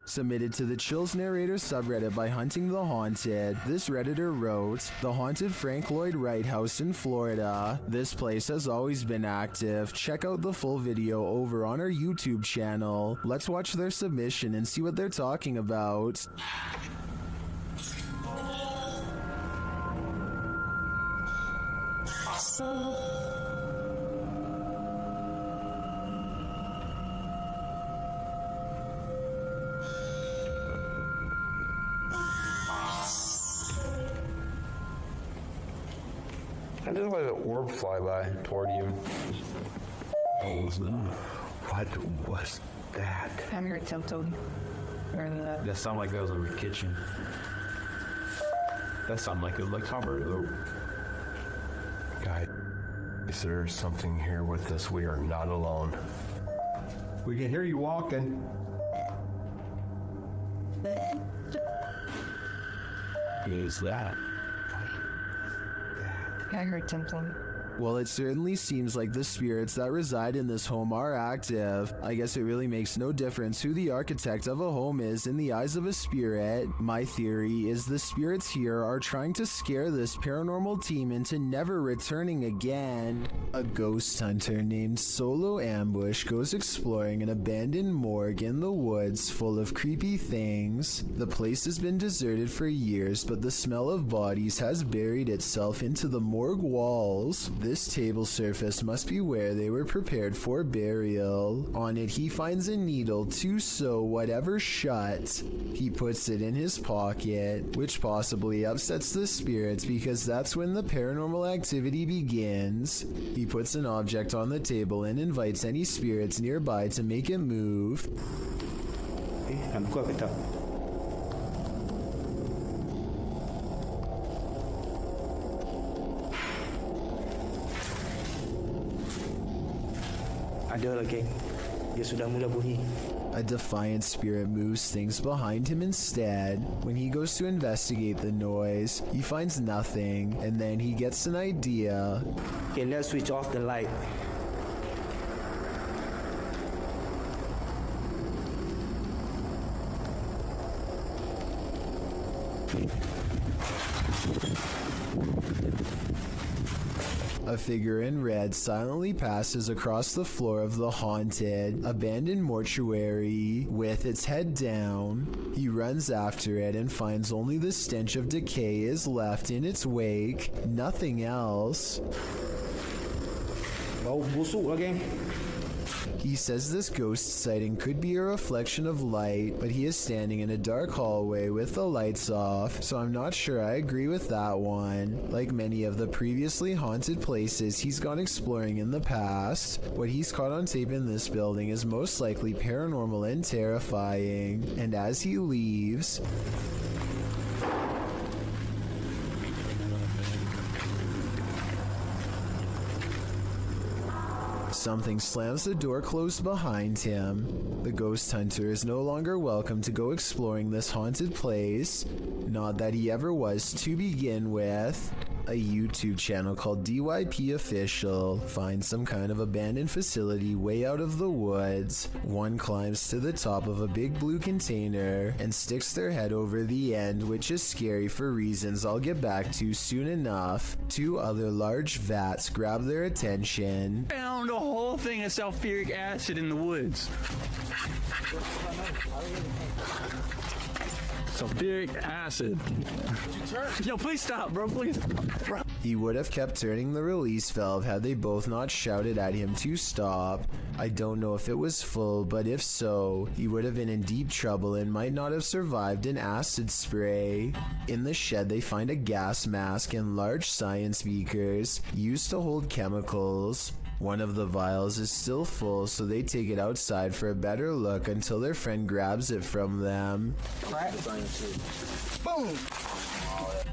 Submitted to the Chills Narrator subreddit by Hunting the Haunted, this redditor wrote, "The haunted Frank Lloyd Wright house in Florida. This place has always been active. Check out the full video over on our YouTube channel. Let's watch their submission and see what they're talking about." I just let an orb fly by toward you. What was that? What was that? I'm here tiptoeing. That sounded like that was in the kitchen. That sounded like it was like Topper. Guys, there's something here with us. We are not alone. We can hear you walking. What is that? I heard tiptoeing. Well, it certainly seems like the spirits that reside in this home are active. I guess it really makes no difference who the architect of a home is in the eyes of a spirit. My theory is the spirits here are trying to scare this paranormal team into never returning again. A ghost hunter named Solo Ambush goes exploring an abandoned morgue in the woods full of creepy things. The place has been deserted for years, but the smell of bodies has buried itself into the morgue walls. This table surface must be where they were prepared for burial. On it, he finds a needle to sew whatever shut. He puts it in his pocket, which possibly upsets the spirits because that's when the paranormal activity begins. He puts an object on the table and invites any spirits nearby to make it move. Ada lagi. Dia sudah mula bunyi. A defiant spirit moves things behind him instead. When he goes to investigate the noise, he finds nothing, and then he gets an idea. Okay, let's switch off the light. A figure in red silently passes across the floor of the haunted, abandoned mortuary with its head down. He runs after it and finds only the stench of decay is left in its wake, nothing else. Bau busuk lagi. He says this ghost sighting could be a reflection of light, but he is standing in a dark hallway with the lights off, so I'm not sure I agree with that one. Like many of the previously haunted places he's gone exploring in the past, what he's caught on tape in this building is most likely paranormal and terrifying, and as he leaves, something slams the door closed behind him. The ghost hunter is no longer welcome to go exploring this haunted place. Not that he ever was to begin with. A YouTube channel called DYP Official finds some kind of abandoned facility way out of the woods. One climbs to the top of a big blue container and sticks their head over the end, which is scary for reasons I'll get back to soon enough. Two other large vats grab their attention. Found a whole thing of sulfuric acid in the woods. Sulfuric acid. Yo, please stop, bro, please. Bro. He would have kept turning the release valve had they both not shouted at him to stop. I don't know if it was full, but if so, he would have been in deep trouble and might not have survived an acid spray. In the shed, they find a gas mask and large science beakers used to hold chemicals. One of the vials is still full, so they take it outside for a better look until their friend grabs it from them. Boom!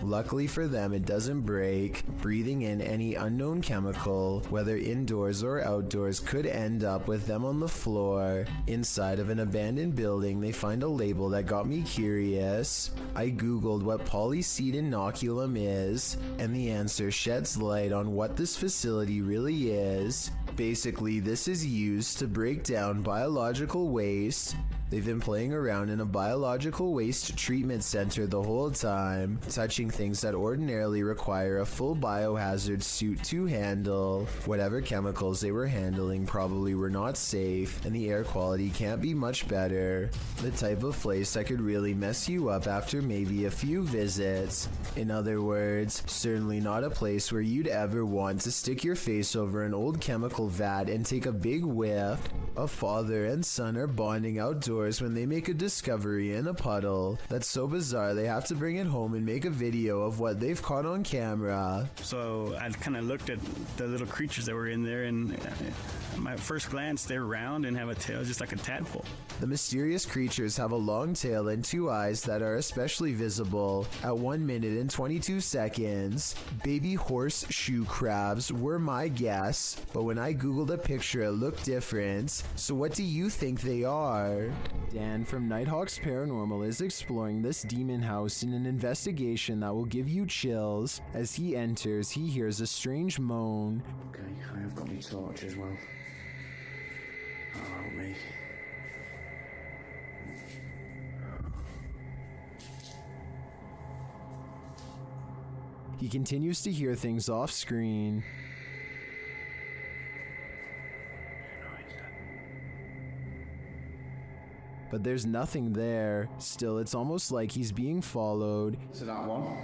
Luckily for them, it doesn't break. Breathing in any unknown chemical, whether indoors or outdoors, could end up with them on the floor. Inside of an abandoned building, they find a label that got me curious. I googled what polyseed inoculum is, and the answer sheds light on what this facility really is. Basically, this is used to break down biological waste. They've been playing around in a biological waste treatment center the whole time, touching things that ordinarily require a full biohazard suit to handle. Whatever chemicals they were handling probably were not safe, and the air quality can't be much better. The type of place that could really mess you up after maybe a few visits. In other words, certainly not a place where you'd ever want to stick your face over an old chemical vat and take a big whiff. A father and son are bonding outdoors when they make a discovery in a puddle that's so bizarre they have to bring it home and make a video of what they've caught on camera. So I kind of looked at the little creatures that were in there, and at my first glance, they're round and have a tail just like a tadpole. The mysterious creatures have a long tail and two eyes that are especially visible at 1 minute and 22 seconds. Baby horseshoe crabs were my guess, but when I googled a picture it looked different. So what do you think they are? Dan from Nighthawk's Paranormal is exploring this demon house in an investigation that will give you chills. As he enters, he hears a strange moan. Okay, I have got my torch as well. Oh, me. He continues to hear things off screen. But there's nothing there. Still, it's almost like he's being followed. So that one.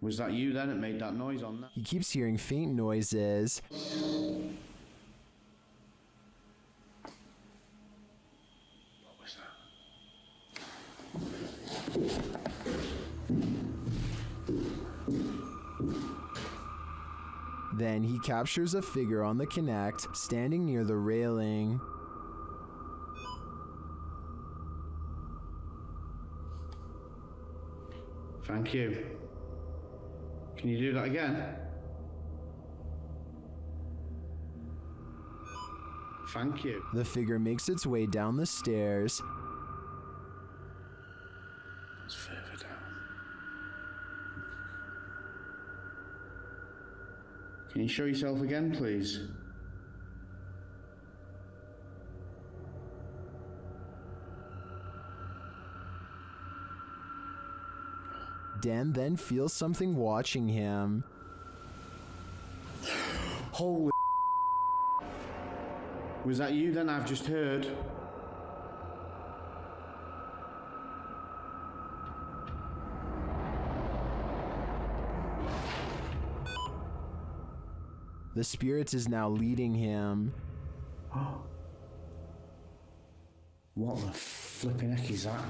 Was that you then that made that noise on that? He keeps hearing faint noises. What was that? Then he captures a figure on the Kinect, standing near the railing. Thank you. Can you do that again? Thank you. The figure makes its way down the stairs. It's further down. Can you show yourself again, please? Dan then feels something watching him. Holy. Was that you then? I've just heard. The spirit is now leading him. What the flipping heck is that?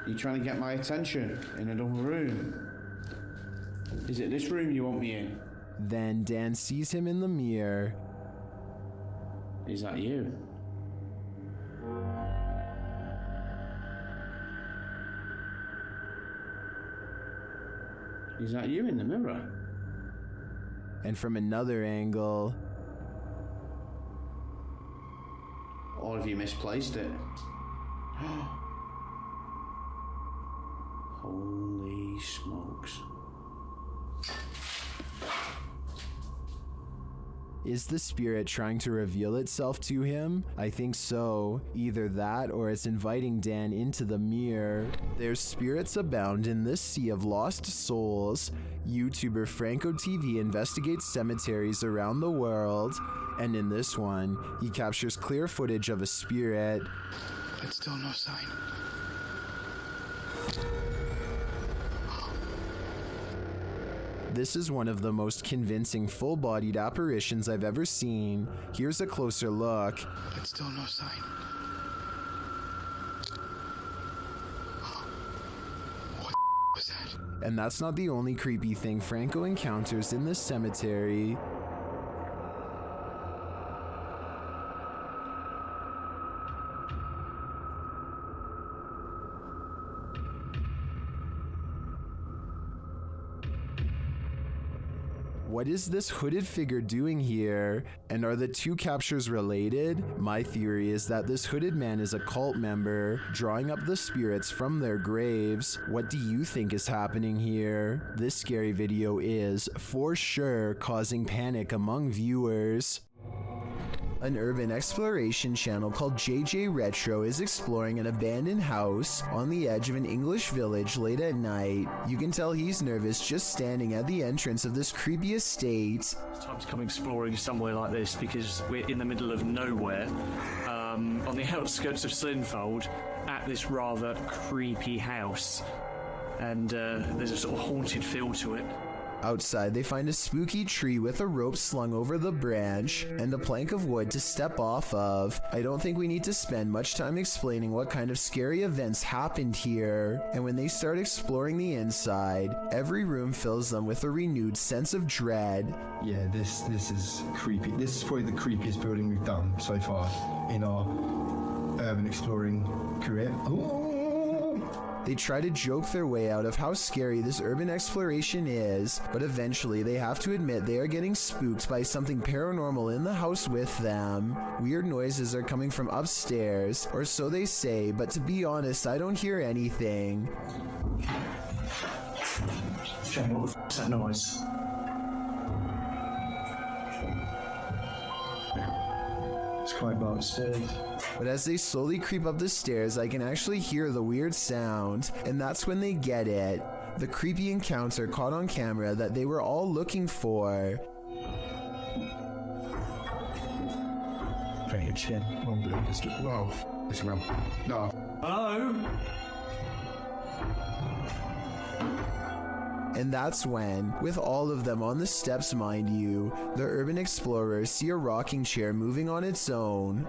You trying to get my attention in another room? Is it this room you want me in? Then Dan sees him in the mirror. Is that you? Is that you in the mirror? And from another angle, Or have you misplaced it? Holy smokes. is the spirit trying to reveal itself to him? I think so. Either that or it's inviting Dan into the mirror. There's spirits abound in this sea of lost souls. YouTuber Franco TV investigates cemeteries around the world, and in this one, he captures clear footage of a spirit. But still no sign. This is one of the most convincing full-bodied apparitions I've ever seen. Here's a closer look. But still no sign. What was that? And that's not the only creepy thing Franco encounters in this cemetery. What is this hooded figure doing here? And are the two captures related? My theory is that this hooded man is a cult member, drawing up the spirits from their graves. What do you think is happening here? This scary video is, for sure, causing panic among viewers. An urban exploration channel called JJ Retro is exploring an abandoned house on the edge of an English village late at night. You can tell he's nervous just standing at the entrance of this creepy estate. It's time to come exploring somewhere like this because we're in the middle of nowhere, on the outskirts of Slinfold, at this rather creepy house. And there's a sort of haunted feel to it. Outside, they find a spooky tree with a rope slung over the branch and a plank of wood to step off of. I don't think we need to spend much time explaining what kind of scary events happened here. And when they start exploring the inside, every room fills them with a renewed sense of dread. Yeah, this is creepy. This is probably the creepiest building we've done so far in our urban exploring career. Ooh. They try to joke their way out of how scary this urban exploration is, but eventually they have to admit they are getting spooked by something paranormal in the house with them. Weird noises are coming from upstairs, or so they say, but to be honest, I don't hear anything. Shane, what the f***'s that noise? It's quite dark upstairs. But as they slowly creep up the stairs, I can actually hear the weird sound, and that's when they get it. The creepy encounter caught on camera that they were all looking for. Trying to chin. Wow. It's around. No. Hello? And that's when, with all of them on the steps mind you, the urban explorers see a rocking chair moving on its own.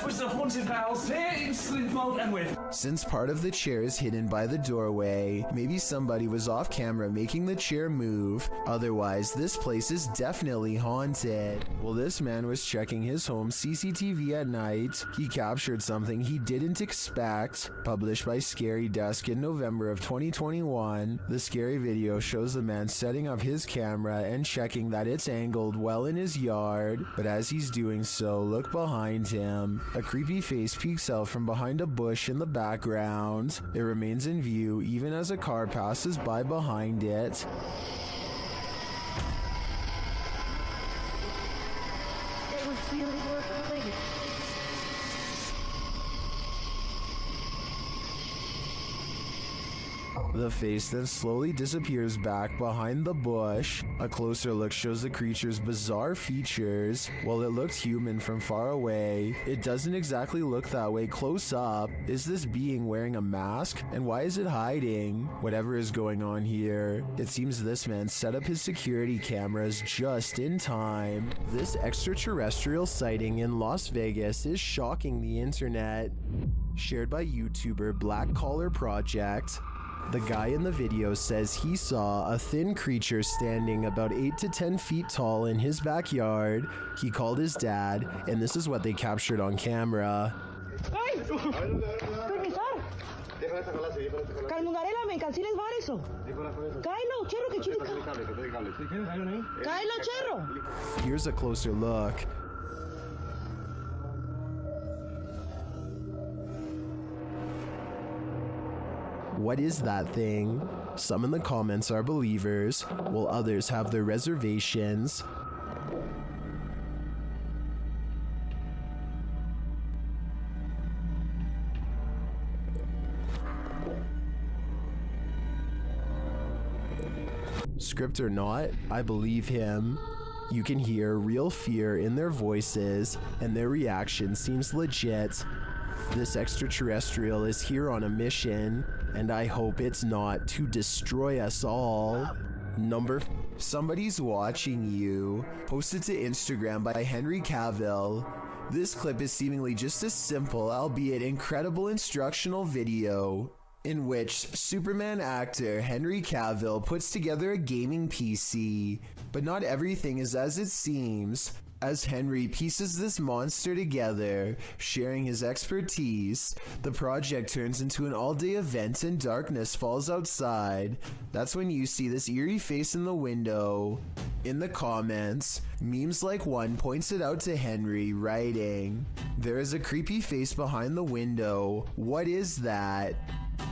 Was the haunted house here in Slinfold and with. Since part of the chair is hidden by the doorway, maybe somebody was off camera making the chair move. Otherwise, this place is definitely haunted. Well, this man was checking his home CCTV at night. He captured something he didn't expect. Published by Scary Desk in November of 2021, the scary video shows the man setting up his camera and checking that it's angled well in his yard. But as he's doing so, look behind him. A creepy face peeks out from behind a bush in the background. It remains in view even as a car passes by behind it. It was really working. The face then slowly disappears back behind the bush. A closer look shows the creature's bizarre features. While it looks human from far away, it doesn't exactly look that way close up. Is this being wearing a mask? And why is it hiding? Whatever is going on here, it seems this man set up his security cameras just in time. This extraterrestrial sighting in Las Vegas is shocking the internet. Shared by YouTuber Black Collar Project. The guy in the video says he saw a thin creature standing about 8 to 10 feet tall in his backyard. He called his dad, and this is what they captured on camera. Here's a closer look. What is that thing? Some in the comments are believers, while others have their reservations. Script or not, I believe him. You can hear real fear in their voices, and their reaction seems legit. This extraterrestrial is here on a mission, and I hope it's not to destroy us all. Somebody's watching you. Posted to Instagram by Henry Cavill. This clip is seemingly just a simple, albeit incredible instructional video in which Superman actor Henry Cavill puts together a gaming PC. But not everything is as it seems. As Henry pieces this monster together, sharing his expertise, the project turns into an all-day event and darkness falls outside. That's when you see this eerie face in the window. In the comments, memes like one points it out to Henry, writing, "There is a creepy face behind the window. What is that?"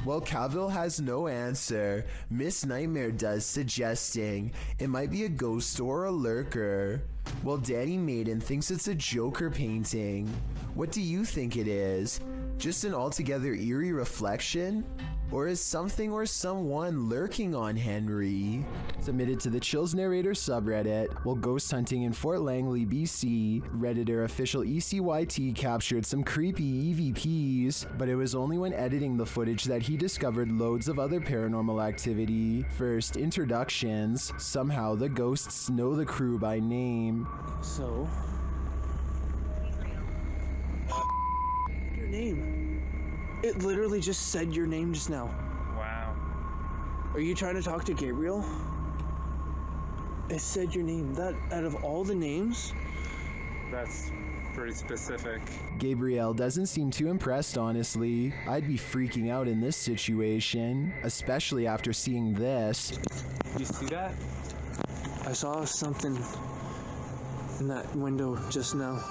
Well, Cavill has no answer. Miss Nightmare does, suggesting it might be a ghost or a lurker. Well, Danny Maiden thinks it's a Joker painting. What do you think it is? Just an altogether eerie reflection? Or is something or someone lurking on Henry? Submitted to the Chills Narrator subreddit, while ghost hunting in Fort Langley, BC, Redditor official ECYT captured some creepy EVPs, but it was only when editing the footage that he discovered loads of other paranormal activity. First, introductions. Somehow the ghosts know the crew by name. So, your name. It literally just said your name just now. Wow. Are you trying to talk to Gabriel? It said your name. That, out of all the names? That's pretty specific. Gabriel doesn't seem too impressed, honestly. I'd be freaking out in this situation, especially after seeing this. You see that? I saw something in that window just now.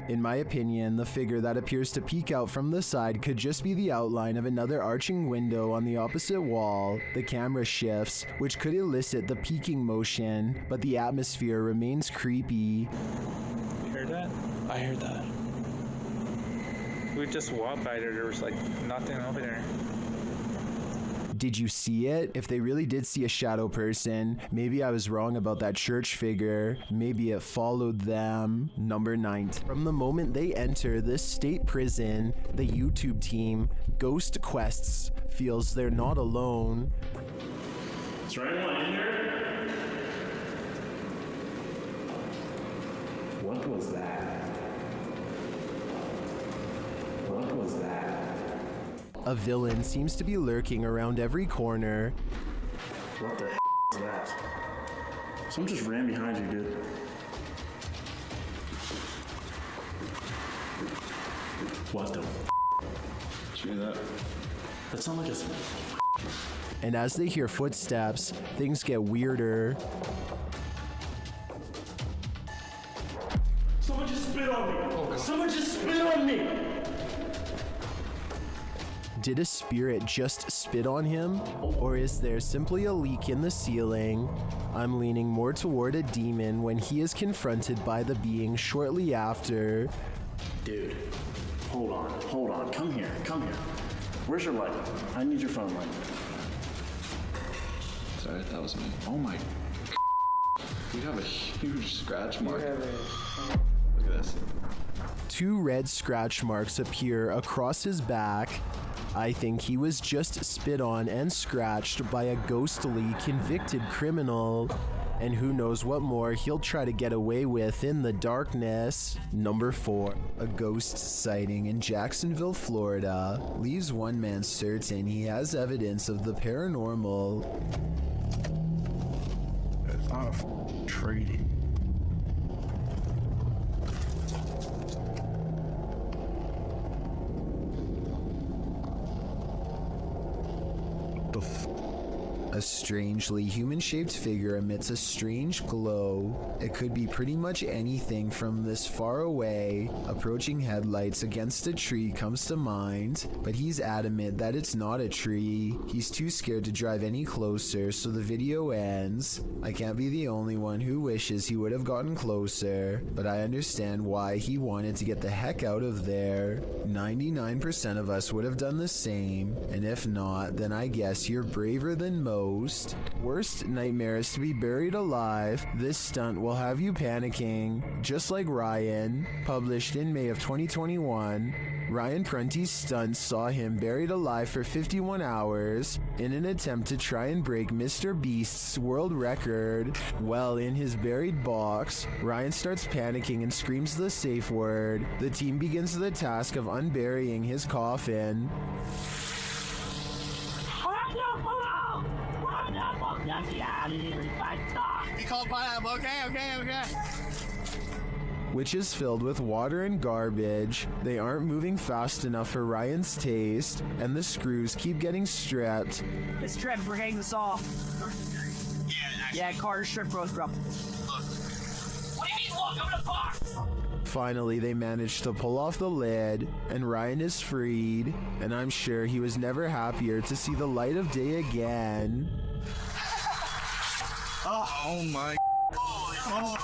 In my opinion, the figure that appears to peek out from the side could just be the outline of another arching window on the opposite wall. The camera shifts, which could elicit the peeking motion, but the atmosphere remains creepy. You heard that? I heard that. We just walked by there. There was like nothing over there. Did you see it? If they really did see a shadow person, maybe I was wrong about that church figure. Maybe it followed them. Number 9. From the moment they enter this state prison, the YouTube team, Ghost Quests, feels they're not alone. Is there anyone in here? What was that? What was that? A villain seems to be lurking around every corner. What the is that? Someone just ran behind you, dude. What the? Did you hear that? That sounded like a... And as they hear footsteps, things get weirder. Someone just spit on me! Someone just spit on me! Did a spirit just spit on him? Or is there simply a leak in the ceiling? I'm leaning more toward a demon when he is confronted by the being shortly after. Dude, hold on, come here. Where's your light? I need your phone light. Sorry, that was me. Oh my, you have a huge scratch mark. Look at this. 2 red scratch marks appear across his back. I think he was just spit on and scratched by a ghostly convicted criminal. And who knows what more he'll try to get away with in the darkness. Number 4. A ghost sighting in Jacksonville, Florida leaves one man certain he has evidence of the paranormal. It's not a treaty. A strangely human-shaped figure emits a strange glow. It could be pretty much anything from this far away. Approaching headlights against a tree comes to mind, but he's adamant that it's not a tree. He's too scared to drive any closer, so the video ends. I can't be the only one who wishes he would have gotten closer, but I understand why he wanted to get the heck out of there. 99% of us would have done the same, and if not, then I guess you're braver than most. Worst nightmare is to be buried alive. This stunt will have you panicking, just like Ryan. Published in May of 2021, Ryan Prunty's stunt saw him buried alive for 51 hours in an attempt to try and break Mr. Beast's world record. Well, in his buried box, Ryan starts panicking and screams the safe word. The team begins the task of unburying his coffin. pineapple. Okay. which is filled with water and garbage. They aren't moving fast enough for Ryan's taste, and the screws keep getting stripped. It's stripped. We're getting this off. Yeah, car stripped both, bro. Look. What do you mean, look? I'm in a box. Finally, they managed to pull off the lid, and Ryan is freed, and I'm sure he was never happier to see the light of day again. Oh my. Oh.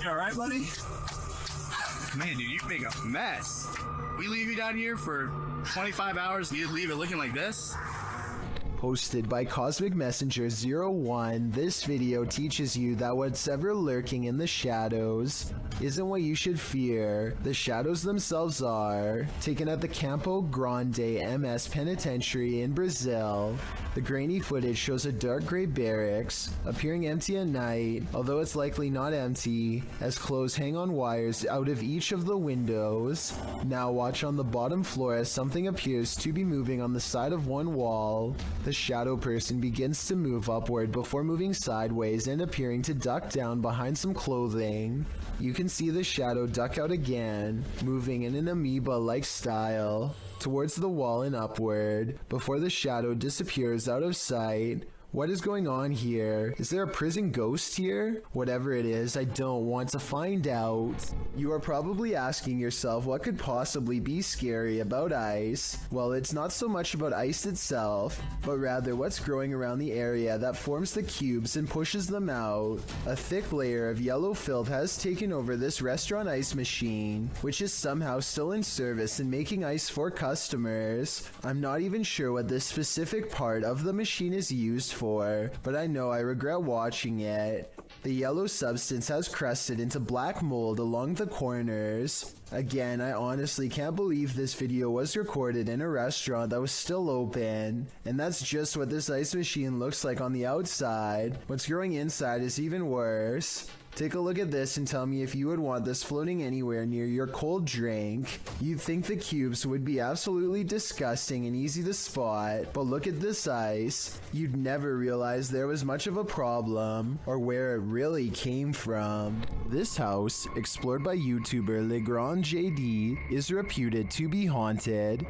You alright, buddy? Man, dude, you make a mess. We leave you down here for 25 hours and you leave it looking like this? Posted by Cosmic Messenger 01, this video teaches you that what's ever lurking in the shadows isn't what you should fear. The shadows themselves are. Taken at the Campo Grande MS Penitentiary in Brazil, the grainy footage shows a dark gray barracks, appearing empty at night, although it's likely not empty, as clothes hang on wires out of each of the windows. Now watch on the bottom floor as something appears to be moving on the side of one wall. The shadow person begins to move upward before moving sideways and appearing to duck down behind some clothing. You can see the shadow duck out again, moving in an amoeba-like style towards the wall and upward, before the shadow disappears out of sight. What is going on here? Is there a prison ghost here? Whatever it is, I don't want to find out. You are probably asking yourself what could possibly be scary about ice. Well, it's not so much about ice itself, but rather what's growing around the area that forms the cubes and pushes them out. A thick layer of yellow filth has taken over this restaurant ice machine, which is somehow still in service and making ice for customers. I'm not even sure what this specific part of the machine is used for, but I know I regret watching it. The yellow substance has crusted into black mold along the corners. Again, I honestly can't believe this video was recorded in a restaurant that was still open. And that's just what this ice machine looks like on the outside. What's growing inside is even worse. Take a look at this and tell me if you would want this floating anywhere near your cold drink. You'd think the cubes would be absolutely disgusting and easy to spot, but look at this ice. You'd never realize there was much of a problem, or where it really came from. This house, explored by YouTuber Legrand JD, is reputed to be haunted.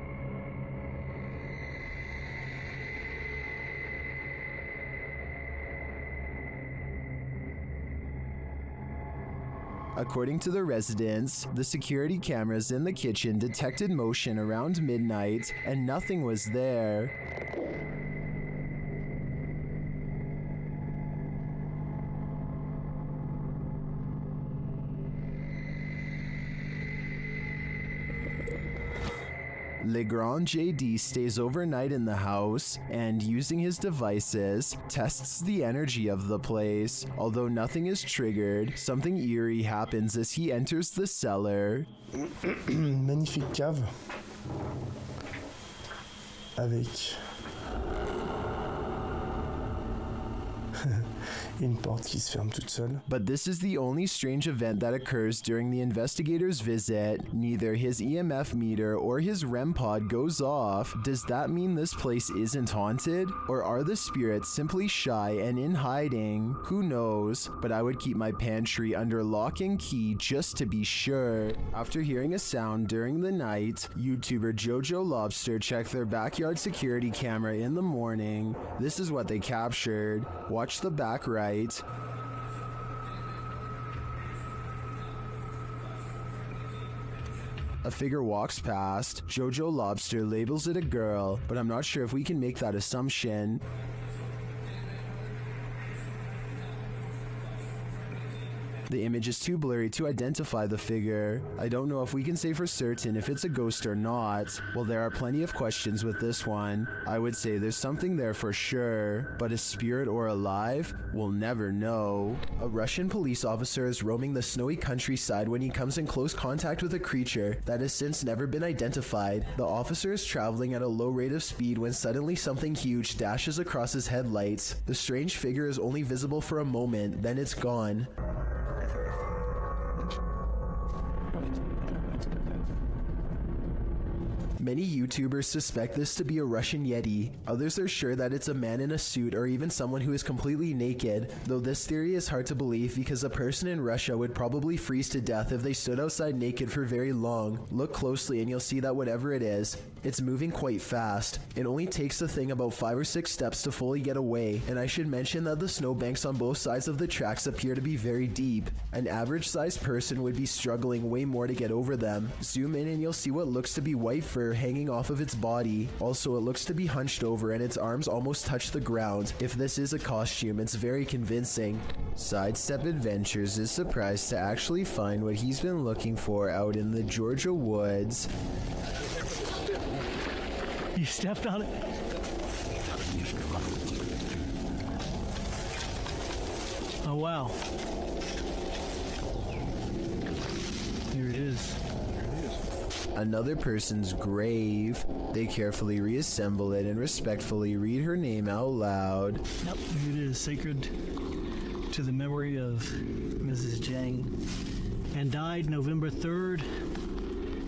According to the residents, the security cameras in the kitchen detected motion around midnight, and nothing was there. Legrand JD stays overnight in the house and, using his devices, tests the energy of the place. Although nothing is triggered, something eerie happens as he enters the cellar. Magnifique cave avec une porte qui se ferme toute seule. But this is the only strange event that occurs during the investigator's visit. Neither his EMF meter or his REM pod goes off. Does that mean this place isn't haunted? Or are the spirits simply shy and in hiding? Who knows? But I would keep my pantry under lock and key just to be sure. After hearing a sound during the night, YouTuber Jojo Lobster checked their backyard security camera in the morning. This is what they captured. Watch the back right. A figure walks past. Jojo Lobster labels it a girl, but I'm not sure if we can make that assumption. The image is too blurry to identify the figure. I don't know if we can say for certain if it's a ghost or not. Well, there are plenty of questions with this one. I would say there's something there for sure, but a spirit or alive? We'll never know. A Russian police officer is roaming the snowy countryside when he comes in close contact with a creature that has since never been identified. The officer is traveling at a low rate of speed when suddenly something huge dashes across his headlights. The strange figure is only visible for a moment, then it's gone. Many YouTubers suspect this to be a Russian Yeti. Others are sure that it's a man in a suit or even someone who is completely naked, though this theory is hard to believe because a person in Russia would probably freeze to death if they stood outside naked for very long. Look closely and you'll see that whatever it is, it's moving quite fast. It only takes the thing about 5 or 6 steps to fully get away, and I should mention that the snowbanks on both sides of the tracks appear to be very deep. An average sized person would be struggling way more to get over them. Zoom in and you'll see what looks to be white fur hanging off of its body. Also, it looks to be hunched over and its arms almost touch the ground. If this is a costume, it's very convincing. Sidestep Adventures is surprised to actually find what he's been looking for out in the Georgia woods. You stepped on it? Oh wow. Here it is. Another person's grave. They carefully reassemble it and respectfully read her name out loud. Yep, here it is. Sacred to the memory of Mrs. Jang. And died November 3rd,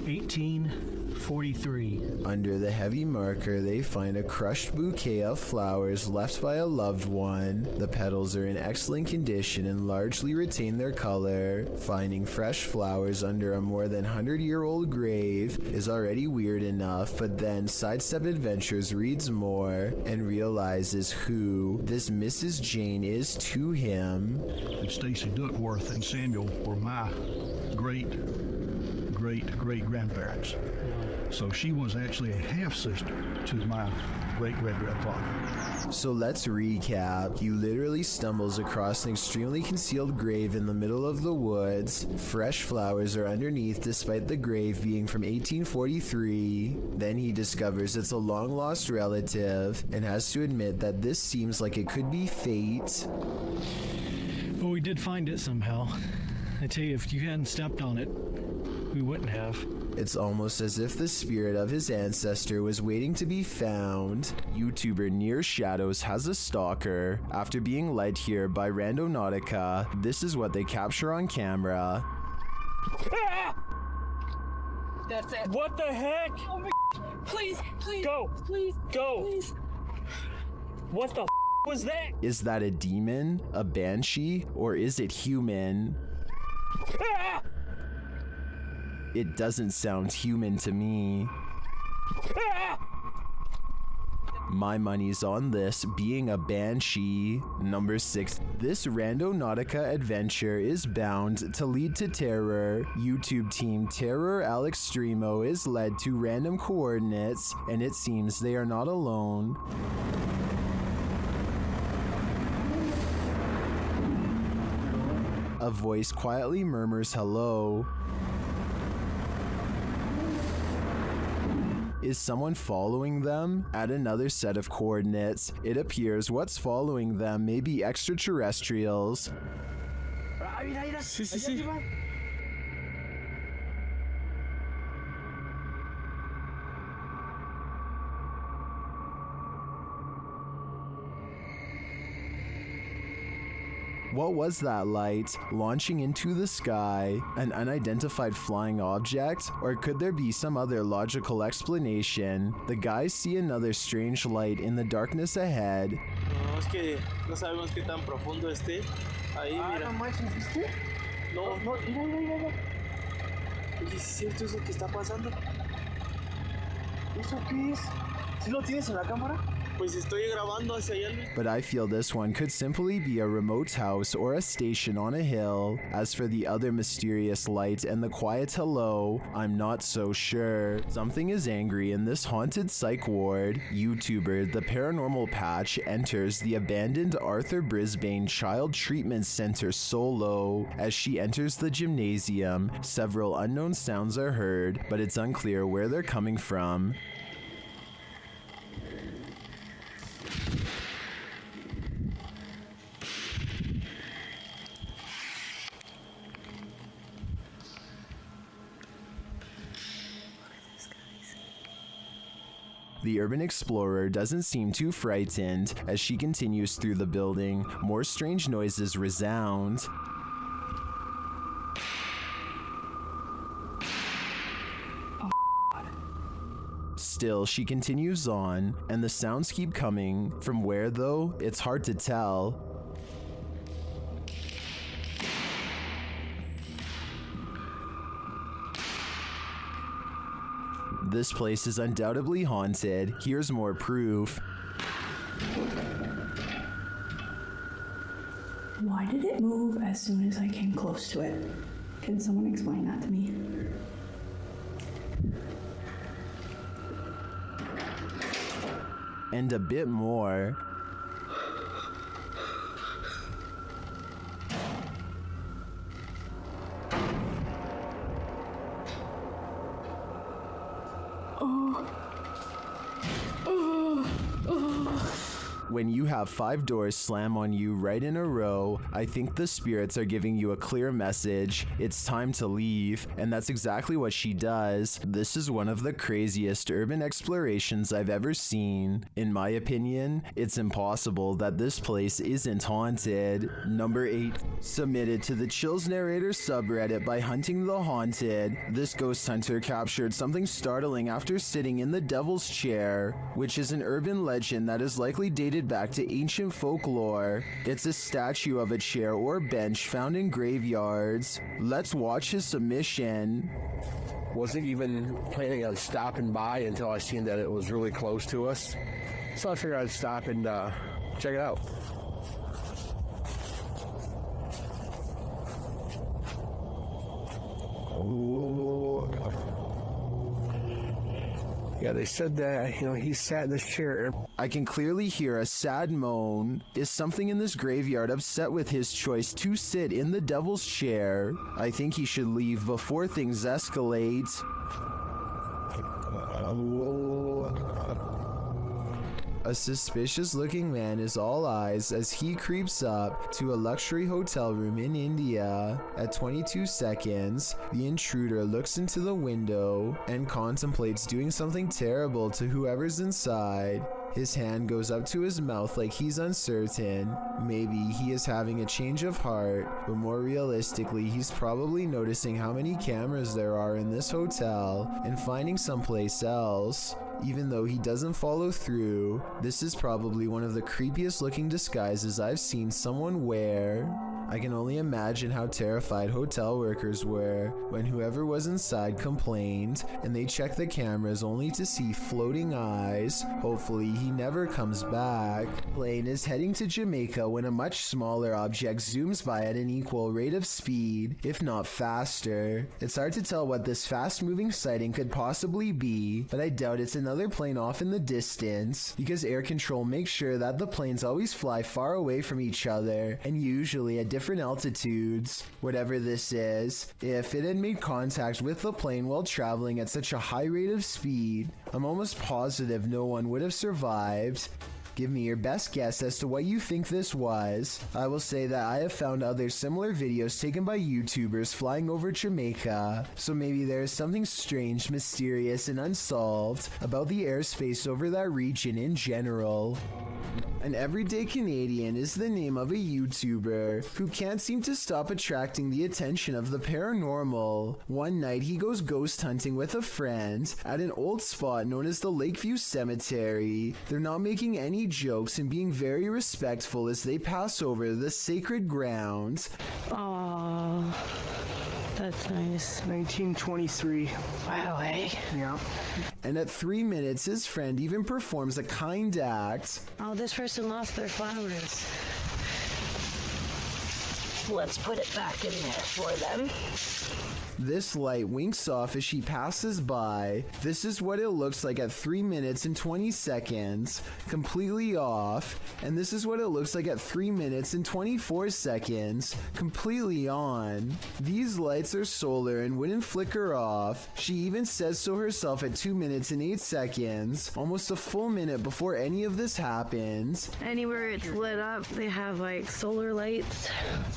1843. Under the heavy marker, they find a crushed bouquet of flowers left by a loved one. The petals are in excellent condition and largely retain their color. Finding fresh flowers under a more than 100-year-old grave is already weird enough, but then Sidestep Adventures reads more and realizes who this Mrs. Jane is to him. Stacy Duckworth and Samuel were my great-great-great-grandparents. So she was actually a half-sister to my great-great-grandfather. So let's recap. He literally stumbles across an extremely concealed grave in the middle of the woods. Fresh flowers are underneath despite the grave being from 1843. Then he discovers it's a long-lost relative and has to admit that this seems like it could be fate. But we did find it somehow. I tell you, if you hadn't stepped on it, we wouldn't have. It's almost as if the spirit of his ancestor was waiting to be found. YouTuber Near Shadows has a stalker. After being led here by Randonautica, this is what they capture on camera. That's it. What the heck? Oh my please, please. Go. Please. Go. Please. What the was that? Is that a demon, a banshee, or is it human? It doesn't sound human to me. My money's on this being a banshee. Number 6. This Randonautica adventure is bound to lead to terror. YouTube team Terror Alex Streamo is led to random coordinates, and it seems they are not alone. A voice quietly murmurs hello. Is someone following them? At another set of coordinates, it appears what's following them may be extraterrestrials. Sí, sí, sí. What was that light launching into the sky? An unidentified flying object? Or could there be some other logical explanation? The guys see another strange light in the darkness ahead. No, es que no sabemos qué tan profundo esté. Ahí, mira. No manches, ¿viste? No, mira. Oye, ¿es cierto eso que está pasando? ¿Eso qué es? ¿Sí lo tienes en la cámara? Pues estoy grabando hacia allá, Luis. But I feel this one could simply be a remote house or a station on a hill. As for the other mysterious light and the quiet hello, I'm not so sure. Something is angry in this haunted psych ward. YouTuber The Paranormal Patch enters the abandoned Arthur Brisbane Child Treatment Center solo. As she enters the gymnasium, several unknown sounds are heard, but it's unclear where they're coming from. The urban explorer doesn't seem too frightened. As she continues through the building, more strange noises resound. Still, she continues on, and the sounds keep coming. From where though? It's hard to tell. This place is undoubtedly haunted. Here's more proof. Why did it move as soon as I came close to it? Can someone explain that to me? And a bit more. When you have 5 doors slam on you right in a row, I think the spirits are giving you a clear message. It's time to leave, and that's exactly what she does. This is one of the craziest urban explorations I've ever seen. In my opinion, it's impossible that this place isn't haunted. Number 8, submitted to the Chills Narrator subreddit by Hunting the Haunted. This ghost hunter captured something startling after sitting in the Devil's Chair, which is an urban legend that is likely dated back to ancient folklore. It's a statue of a chair or bench found in graveyards. Let's watch his submission. Wasn't even planning on stopping by until I seen that it was really close to us. So I figured I'd stop and check it out. Yeah, they said that, he sat in this chair. I can clearly hear a sad moan. Is something in this graveyard upset with his choice to sit in the Devil's Chair? I think he should leave before things escalate. A suspicious-looking man is all eyes as he creeps up to a luxury hotel room in India. At 22 seconds, the intruder looks into the window and contemplates doing something terrible to whoever's inside. His hand goes up to his mouth like he's uncertain. Maybe he is having a change of heart, but more realistically, he's probably noticing how many cameras there are in this hotel and finding someplace else. Even though he doesn't follow through, this is probably one of the creepiest looking disguises I've seen someone wear. I can only imagine how terrified hotel workers were when whoever was inside complained and they checked the cameras only to see floating eyes. Hopefully he never comes back. Plane is heading to Jamaica when a much smaller object zooms by at an equal rate of speed, if not faster. It's hard to tell what this fast moving sighting could possibly be, but I doubt it's another plane off in the distance because air control makes sure that the planes always fly far away from each other and usually at different altitudes. Whatever this is, if it had made contact with the plane while traveling at such a high rate of speed, I'm almost positive no one would have survived. Give me your best guess as to what you think this was. I will say that I have found other similar videos taken by YouTubers flying over Jamaica, so maybe there is something strange, mysterious, and unsolved about the airspace over that region in general. An Everyday Canadian is the name of a YouTuber who can't seem to stop attracting the attention of the paranormal. One night he goes ghost hunting with a friend at an old spot known as the Lakeview Cemetery. They're not making any jokes and being very respectful as they pass over the sacred ground. Aww. That's nice. 1923. Wow, eh? Yeah. And at 3 minutes, his friend even performs a kind act. Oh, this person lost their flowers. Let's put it back in there for them. This light winks off as she passes by. This is what it looks like at 3 minutes and 20 seconds, completely off. And this is what it looks like at 3 minutes and 24 seconds, completely on. These lights are solar and wouldn't flicker off. She even says so herself at 2 minutes and 8 seconds, almost a full minute before any of this happens. Anywhere it's lit up, they have like solar lights.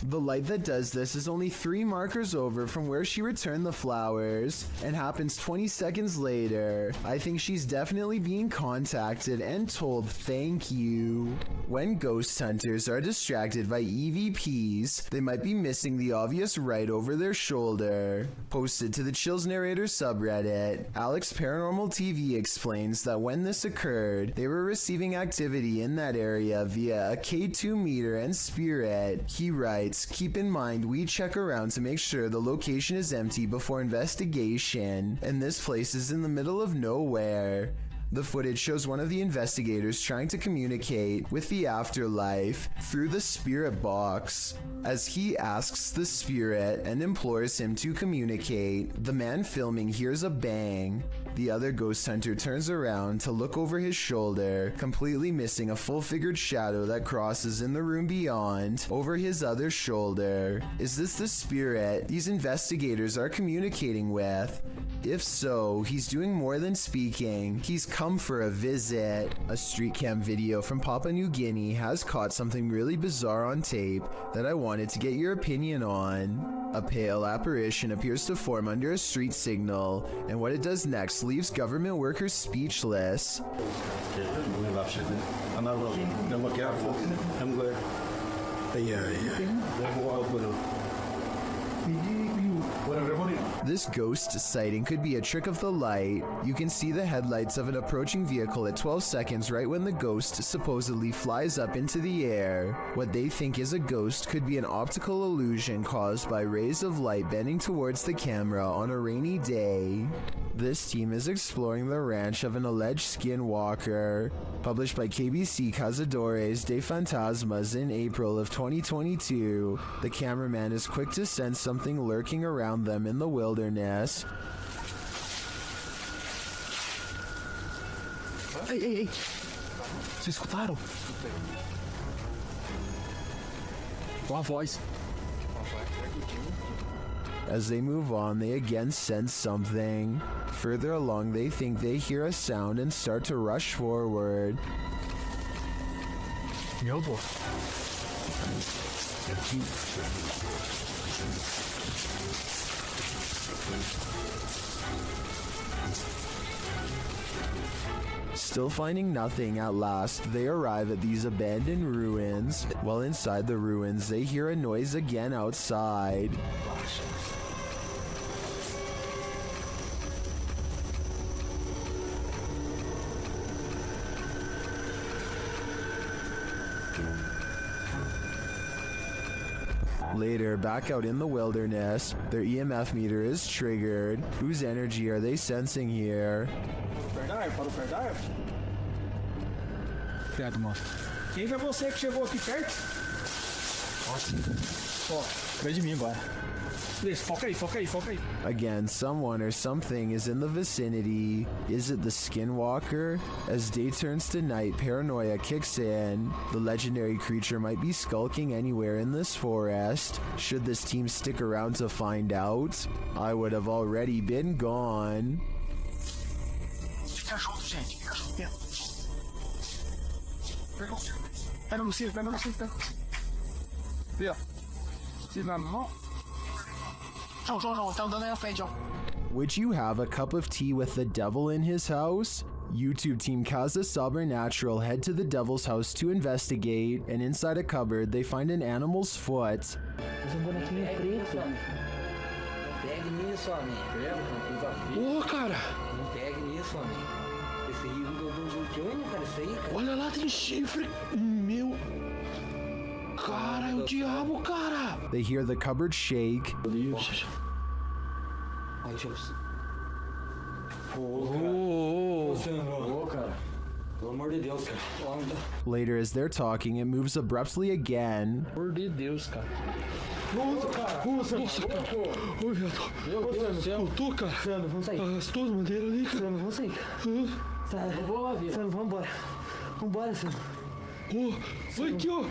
The light that does this is only 3 markers over from where she returned the flowers and happens 20 seconds later. I think she's definitely being contacted and told thank you. When ghost hunters are distracted by EVPs, they might be missing the obvious right over their shoulder. Posted to the Chills Narrator subreddit, Alex Paranormal TV explains that when this occurred, they were receiving activity in that area via a K2 meter and spirit. He writes, "Keep in mind we check around to make sure the location is empty before investigation, and this place is in the middle of nowhere." The footage shows one of the investigators trying to communicate with the afterlife through the spirit box. As he asks the spirit and implores him to communicate, the man filming hears a bang. The other ghost hunter turns around to look over his shoulder, completely missing a full-figured shadow that crosses in the room beyond over his other shoulder. Is this the spirit these investigators are communicating with? If so, he's doing more than speaking. He's come for a visit. A street cam video from Papua New Guinea has caught something really bizarre on tape that I wanted to get your opinion on. A pale apparition appears to form under a street signal, and what it does next leaves government workers speechless. I'm not looking. Don't look out. I'm good. Yeah. This ghost sighting could be a trick of the light. You can see the headlights of an approaching vehicle at 12 seconds right when the ghost supposedly flies up into the air. What they think is a ghost could be an optical illusion caused by rays of light bending towards the camera on a rainy day. This team is exploring the ranch of an alleged skinwalker. Published by KBC Cazadores de Fantasmas in April of 2022, the cameraman is quick to sense something lurking around them in the wilderness. Ei! Vocês escutaram? Uma voz. As they move on, they again sense something. Further along, they think they hear a sound and start to rush forward. Meu Deus. Still finding nothing, at last, they arrive at these abandoned ruins. While inside the ruins, they hear a noise again outside. Later, back out in the wilderness, their EMF meter is triggered. Whose energy are they sensing here? Obrigado, moço. Quem foi você que chegou aqui perto? Ó, atrás de mim agora. Please, foca aí. Again, someone or something is in the vicinity. Is it the Skinwalker? As day turns to night, paranoia kicks in. The legendary creature might be skulking anywhere in this forest. Should this team stick around to find out? I would have already been gone. Fica junto, gente. Fica junto. Pega no cinto. Viu? Cinto na mão. João, tá andando aí à frente, João. Would you have a cup of tea with the devil in his house? YouTube team Casa Sobrenatural head to the devil's house to investigate, and inside a cupboard they find an animal's foot. Mas bonequinho preto. Não pegue nisso, amigo. Ô, cara! Não pegue nisso, amigo. Esse rio do Johnny, cara, isso aí, cara. Olha lá, tem chifre. Meu... Cara, é o diabo, cara! They hear the cupboard shake. Ai, Deus. Cara. Pelo amor de Deus, cara. Later, as they're talking, it moves abruptly again. Pelo amor de Deus, cara. Nossa, cara. Oi, meu Deus. Escutou, cara? Sandro, vamos sair. Arrastou as madeiras ali, cara. Sandro, vamos sair. Sandro, vambora. Vambora, Sandro. Vai aqui, ó.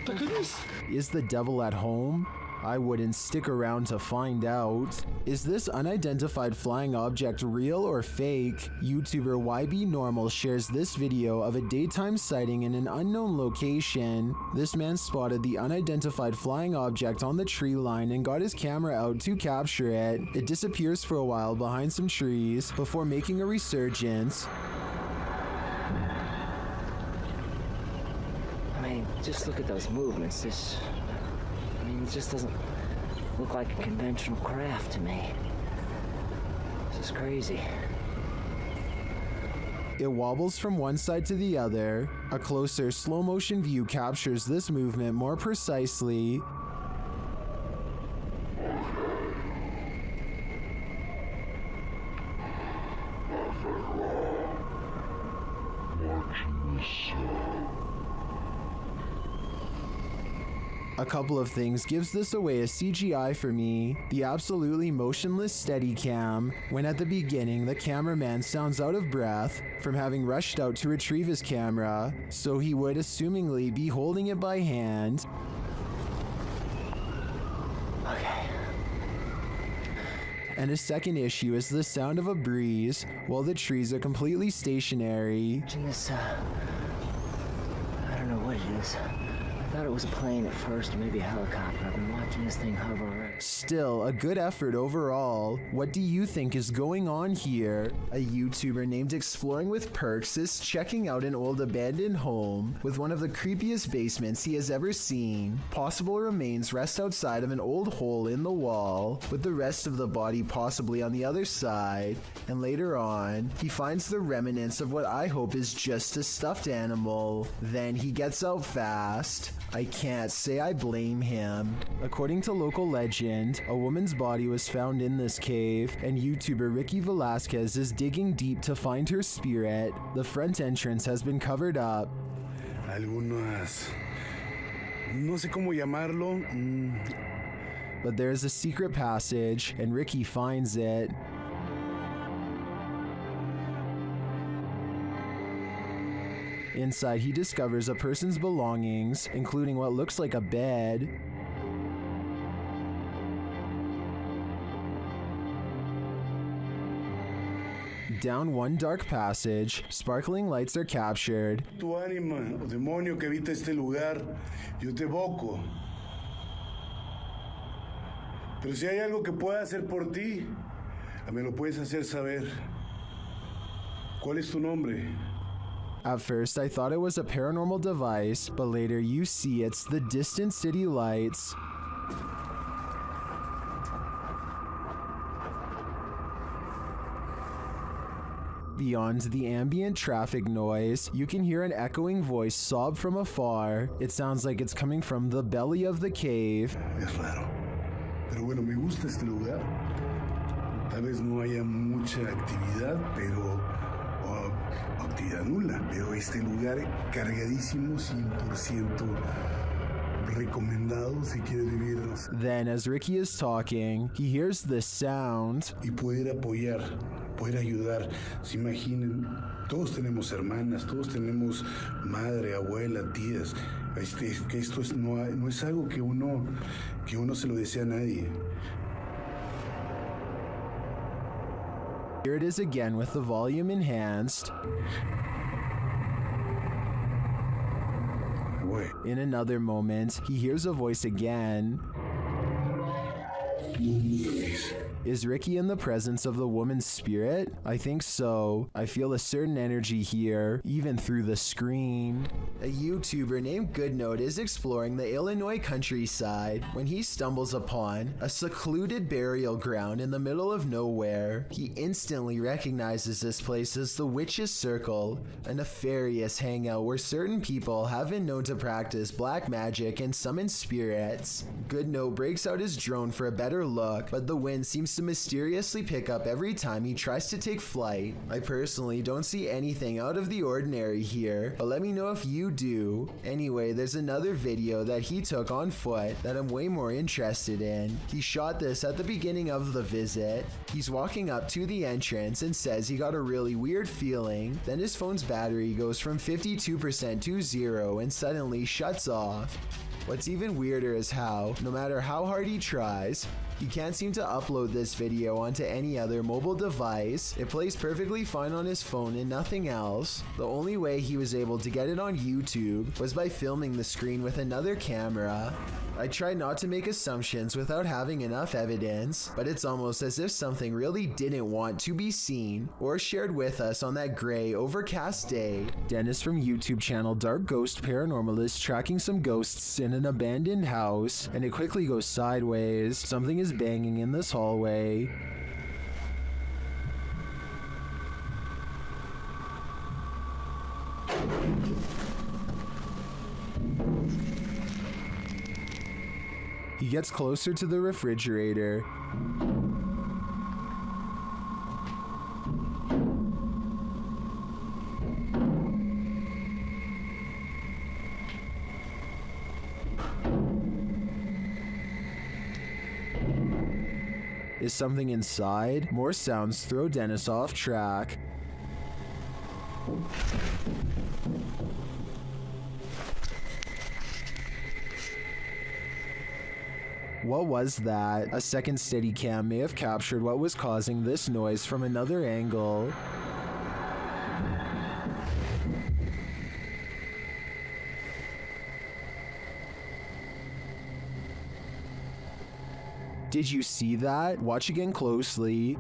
Tá cadê isso? Is the devil at home? I wouldn't stick around to find out. Is this unidentified flying object real or fake? YouTuber YB Normal shares this video of a daytime sighting in an unknown location. This man spotted the unidentified flying object on the tree line and got his camera out to capture it. It disappears for a while behind some trees before making a resurgence. I mean, just look at those movements. It just doesn't look like a conventional craft to me. This is crazy. It wobbles from one side to the other. A closer slow motion view captures this movement more precisely. A couple of things gives this away as CGI for me. The absolutely motionless Steadicam, when at the beginning the cameraman sounds out of breath from having rushed out to retrieve his camera, so he would assumingly be holding it by hand. Okay. And a second issue is the sound of a breeze while the trees are completely stationary. This, I don't know what it is. I thought it was a plane at first, or maybe a helicopter. I've been watching this thing hover around. Still, a good effort overall. What do you think is going on here? A YouTuber named Exploring with Perks is checking out an old abandoned home with one of the creepiest basements he has ever seen. Possible remains rest outside of an old hole in the wall, with the rest of the body possibly on the other side. And later on, he finds the remnants of what I hope is just a stuffed animal. Then he gets out fast. I can't say I blame him. According to local legend, a woman's body was found in this cave, and YouTuber Ricky Velasquez is digging deep to find her spirit. The front entrance has been covered up. Algunas... no sé cómo llamarlo. But there is a secret passage, and Ricky finds it. Inside, he discovers a person's belongings, including what looks like a bed. Down one dark passage, sparkling lights are captured. Tu ánima, o demonio que habita este lugar, yo te evoco. Pero si hay algo que pueda hacer por ti, me lo puedes hacer saber. ¿Cuál es tu nombre? At first, I thought it was a paranormal device, but later you see it's the distant city lights. Beyond the ambient traffic noise, you can hear an echoing voice sob from afar. It sounds like it's coming from the belly of the cave. Es raro. Pero bueno, me gusta este lugar. Tal vez no haya mucha actividad, pero... actividad nula, pero este lugar cargadísimo, 100% recomendado si quieres vivir. Then, as Ricky is talking, he hears this sound. Y poder apoyar, poder ayudar. Se imaginen, todos tenemos hermanas, todos tenemos madre, abuela, tías. Que esto no es algo que uno se lo desea a nadie. Here it is again with the volume enhanced. In another moment, he hears a voice again. Is Ricky in the presence of the woman's spirit? I think so. I feel a certain energy here, even through the screen. A YouTuber named Goodnote is exploring the Illinois countryside when he stumbles upon a secluded burial ground in the middle of nowhere. He instantly recognizes this place as the Witch's Circle, a nefarious hangout where certain people have been known to practice black magic and summon spirits. Goodnote breaks out his drone for a better look, but the wind seems to mysteriously pick up every time he tries to take flight. I personally don't see anything out of the ordinary here, but let me know if you do. Anyway, there's another video that he took on foot that I'm way more interested in. He shot this at the beginning of the visit. He's walking up to the entrance and says he got a really weird feeling. Then his phone's battery goes from 52% to 0 and suddenly shuts off. What's even weirder is how, no matter how hard he tries, he can't seem to upload this video onto any other mobile device. It plays perfectly fine on his phone and nothing else. The only way he was able to get it on YouTube was by filming the screen with another camera. I try not to make assumptions without having enough evidence, but it's almost as if something really didn't want to be seen or shared with us on that gray, overcast day. Dennis from YouTube channel Dark Ghost Paranormal is tracking some ghosts in an abandoned house, and it quickly goes sideways. Something is banging in this hallway. He gets closer to the refrigerator. Is something inside? More sounds throw Dennis off track. What was that? A second Steadicam may have captured what was causing this noise from another angle. Did you see that? Watch again closely.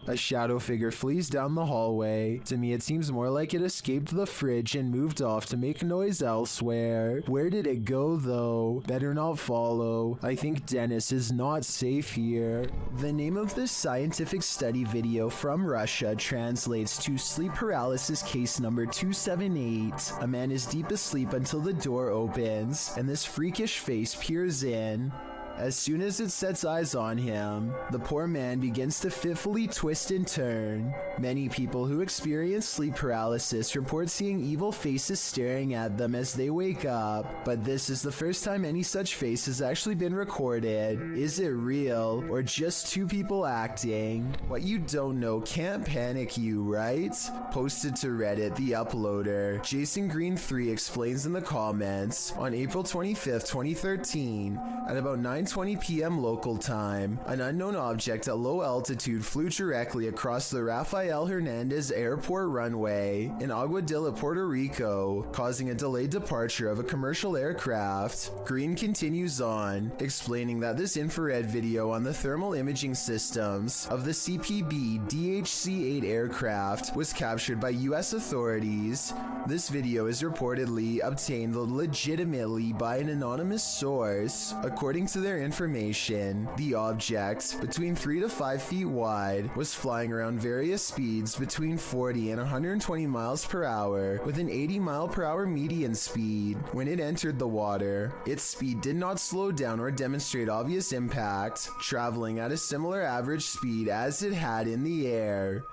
A shadow figure flees down the hallway. To me, it seems more like it escaped the fridge and moved off to make noise elsewhere. Where did it go, though? Better not follow. I think Dennis is not safe here. The name of this scientific study video from Russia translates to sleep paralysis case number 278. A man is deep asleep until the door opens, and this freakish face peers in. As soon as it sets eyes on him, the poor man begins to fitfully twist and turn. Many people who experience sleep paralysis report seeing evil faces staring at them as they wake up, but this is the first time any such face has actually been recorded. Is it real, or just two people acting? What you don't know can't panic you, right? Posted to Reddit, the uploader, Jason Green 3 explains in the comments, on April 25th, 2013, at about 9:20 p.m. local time, an unknown object at low altitude flew directly across the Rafael Hernandez Airport runway in Aguadilla, Puerto Rico, causing a delayed departure of a commercial aircraft. Green continues on, explaining that this infrared video on the thermal imaging systems of the CPB DHC-8 aircraft was captured by U.S. authorities. This video is reportedly obtained legitimately by an anonymous source. According to their information, the object, between 3 to 5 feet wide, was flying around various speeds between 40 and 120 miles per hour with an 80 mile per hour median speed. When it entered the water, its speed did not slow down or demonstrate obvious impact, traveling at a similar average speed as it had in the air.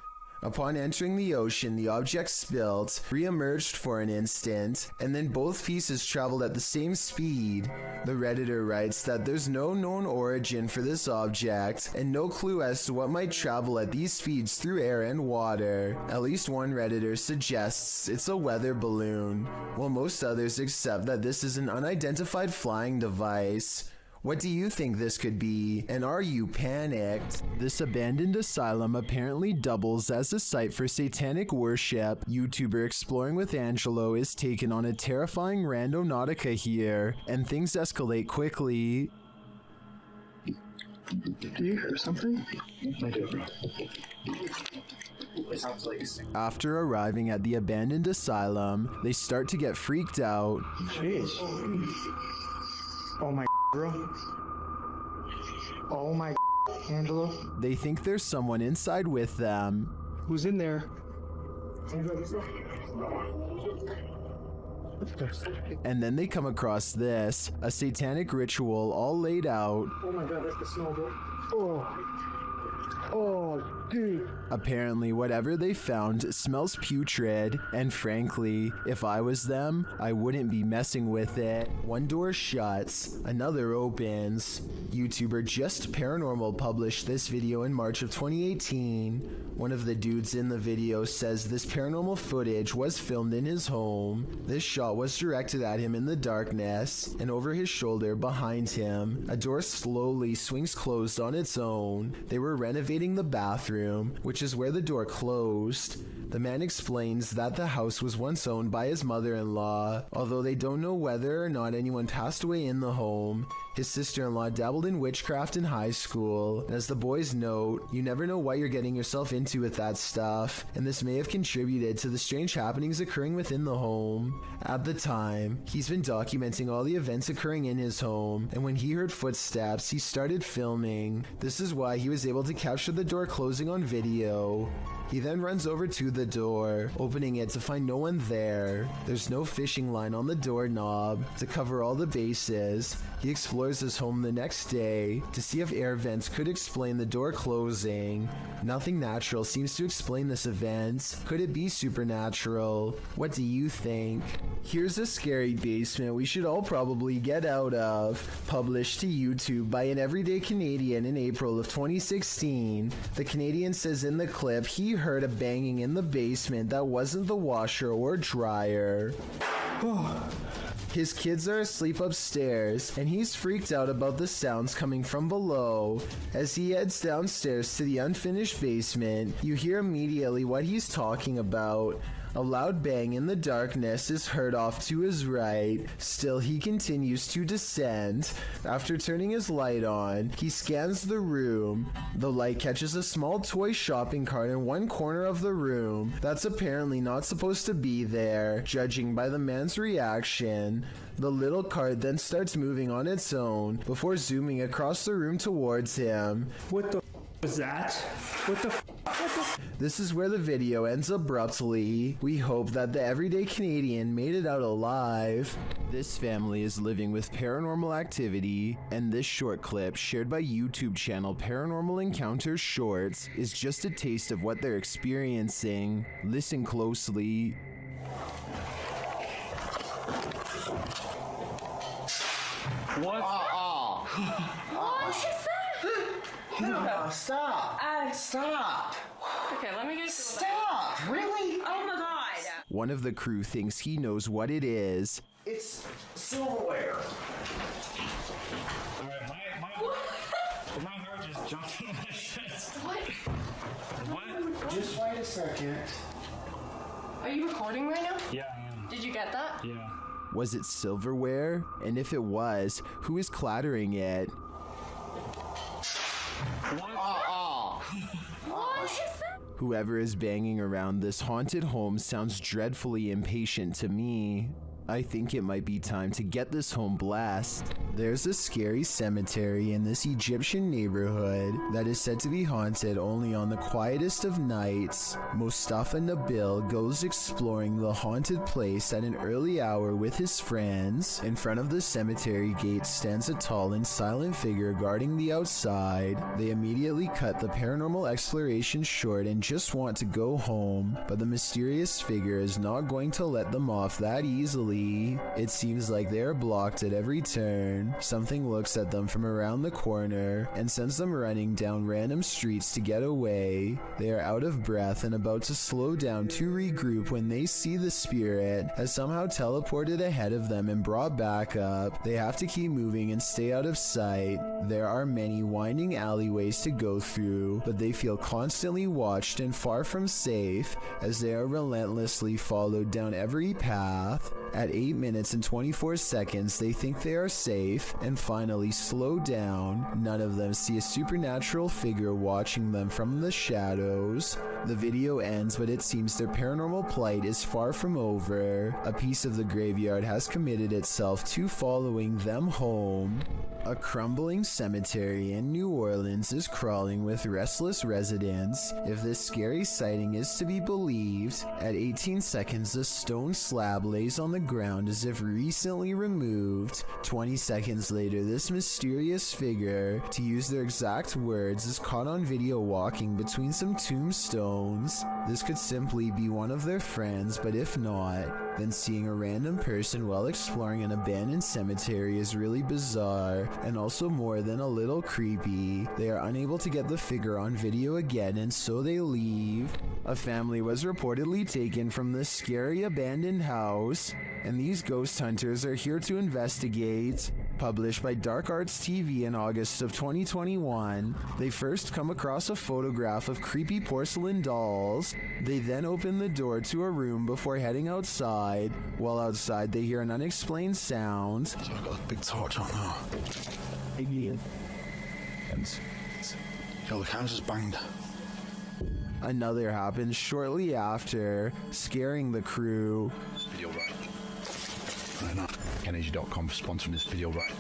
Upon entering the ocean, the object spilt, re-emerged for an instant, and then both pieces traveled at the same speed. The Redditor writes that there's no known origin for this object, and no clue as to what might travel at these speeds through air and water. At least one Redditor suggests it's a weather balloon, while most others accept that this is an unidentified flying device. What do you think this could be, and are you panicked? This abandoned asylum apparently doubles as a site for satanic worship. YouTuber Exploring with Angelo is taken on a terrifying randonautica here, and things escalate quickly. Do you hear something? I do. It sounds like... After arriving at the abandoned asylum, they start to get freaked out. Jeez. Oh my bro. Oh my Angelo. They think there's someone inside with them. Who's in there? And then they come across this, a satanic ritual all laid out. Oh my god, that's the snowball. Oh. Oh, dude. Apparently, whatever they found smells putrid, and frankly, if I was them, I wouldn't be messing with it. One door shuts, another opens. YouTuber Just Paranormal published this video in March of 2018. One of the dudes in the video says this paranormal footage was filmed in his home. This shot was directed at him in the darkness, and over his shoulder behind him, a door slowly swings closed on its own. They were renovating the bathroom, which is where the door closed. The man explains that the house was once owned by his mother-in-law, although they don't know whether or not anyone passed away in the home. His sister-in-law dabbled in witchcraft in high school, and as the boys note, you never know what you're getting yourself into with that stuff, and this may have contributed to the strange happenings occurring within the home. At the time, he's been documenting all the events occurring in his home, and when he heard footsteps, he started filming. This is why he was able to capture the door closing on video. He then runs over to the door, opening it to find no one there. There's no fishing line on the doorknob to cover all the bases. He explores his home the next day to see if air vents could explain the door closing. Nothing natural seems to explain this event. Could it be supernatural? What do you think? Here's a scary basement we should all probably get out of. Published to YouTube by an everyday Canadian in April of 2016. The Canadian says in the clip he heard a banging in the basement that wasn't the washer or dryer. His kids are asleep upstairs, and he's freaked out about the sounds coming from below. As he heads downstairs to the unfinished basement, you hear immediately what he's talking about. A loud bang in the darkness is heard off to his right. Still, he continues to descend. After turning his light on, he scans the room. The light catches a small toy shopping cart in one corner of the room that's apparently not supposed to be there, judging by the man's reaction. The little cart then starts moving on its own before zooming across the room towards him. What the was that? What the This is where the video ends abruptly. We hope that the everyday Canadian made it out alive. This family is living with paranormal activity, and this short clip, shared by YouTube channel Paranormal Encounters Shorts, is just a taste of what they're experiencing. Listen closely. What? What is that? No, stop. Stop. Okay, let me get Stop. Really? Oh my god. One of the crew thinks he knows what it is. It's silverware. My heart just jumped in my chest. What? What? Just wait a second. Are you recording right now? Yeah, I am. Did you get that? Yeah. Was it silverware? And if it was, who is clattering it? What is that? Whoever is banging around this haunted home sounds dreadfully impatient to me. I think it might be time to get this home blessed. There's a scary cemetery in this Egyptian neighborhood that is said to be haunted only on the quietest of nights. Mustafa Nabil goes exploring the haunted place at an early hour with his friends. In front of the cemetery gate stands a tall and silent figure guarding the outside. They immediately cut the paranormal exploration short and just want to go home, but the mysterious figure is not going to let them off that easily. It seems like they are blocked at every turn. Something looks at them from around the corner and sends them running down random streets to get away. They are out of breath and about to slow down to regroup when they see the spirit has somehow teleported ahead of them and brought back up. They have to keep moving and stay out of sight. There are many winding alleyways to go through, but they feel constantly watched and far from safe as they are relentlessly followed down every path. At 8 minutes and 24 seconds, they think they are safe and finally slow down. None of them see a supernatural figure watching them from the shadows. The video ends, but it seems their paranormal plight is far from over. A piece of the graveyard has committed itself to following them home. A crumbling cemetery in New Orleans is crawling with restless residents. If this scary sighting is to be believed, at 18 seconds the stone slab lays on the ground as if recently removed. 20 seconds later, this mysterious figure, to use their exact words, is caught on video walking between some tombstones. This could simply be one of their friends, but if not, then seeing a random person while exploring an abandoned cemetery is really bizarre, and also more than a little creepy. They are unable to get the figure on video again, and so they leave. A family was reportedly taken from this scary abandoned house, and these ghost hunters are here to investigate. Published by Dark Arts TV in August of 2021, they first come across a photograph of creepy porcelain dolls. They then open the door to a room before heading outside. While outside, they hear an unexplained sound. So I've got a big torch on now. Yo, the camera's just banged. Another happens shortly after, scaring the crew. Video right. Right now. Energy.com for sponsoring this video right.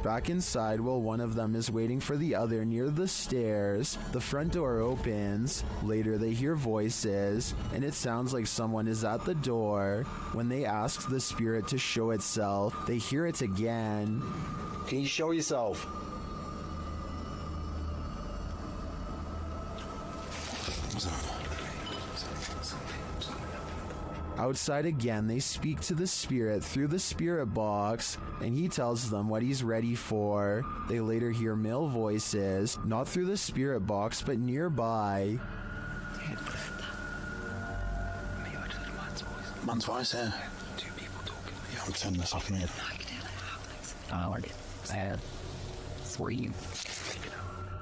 Back inside, while one of them is waiting for the other near the stairs, the front door opens. Later they hear voices, and it sounds like someone is at the door. When they ask the spirit to show itself, they hear it again. Can you show yourself? Outside again, they speak to the spirit through the spirit box, and he tells them what he's ready for. They later hear male voices, not through the spirit box, but nearby. Man's voice, yeah. Two people talking. Yeah, I'm turning this off, mate. I like it. Sad. Sweet.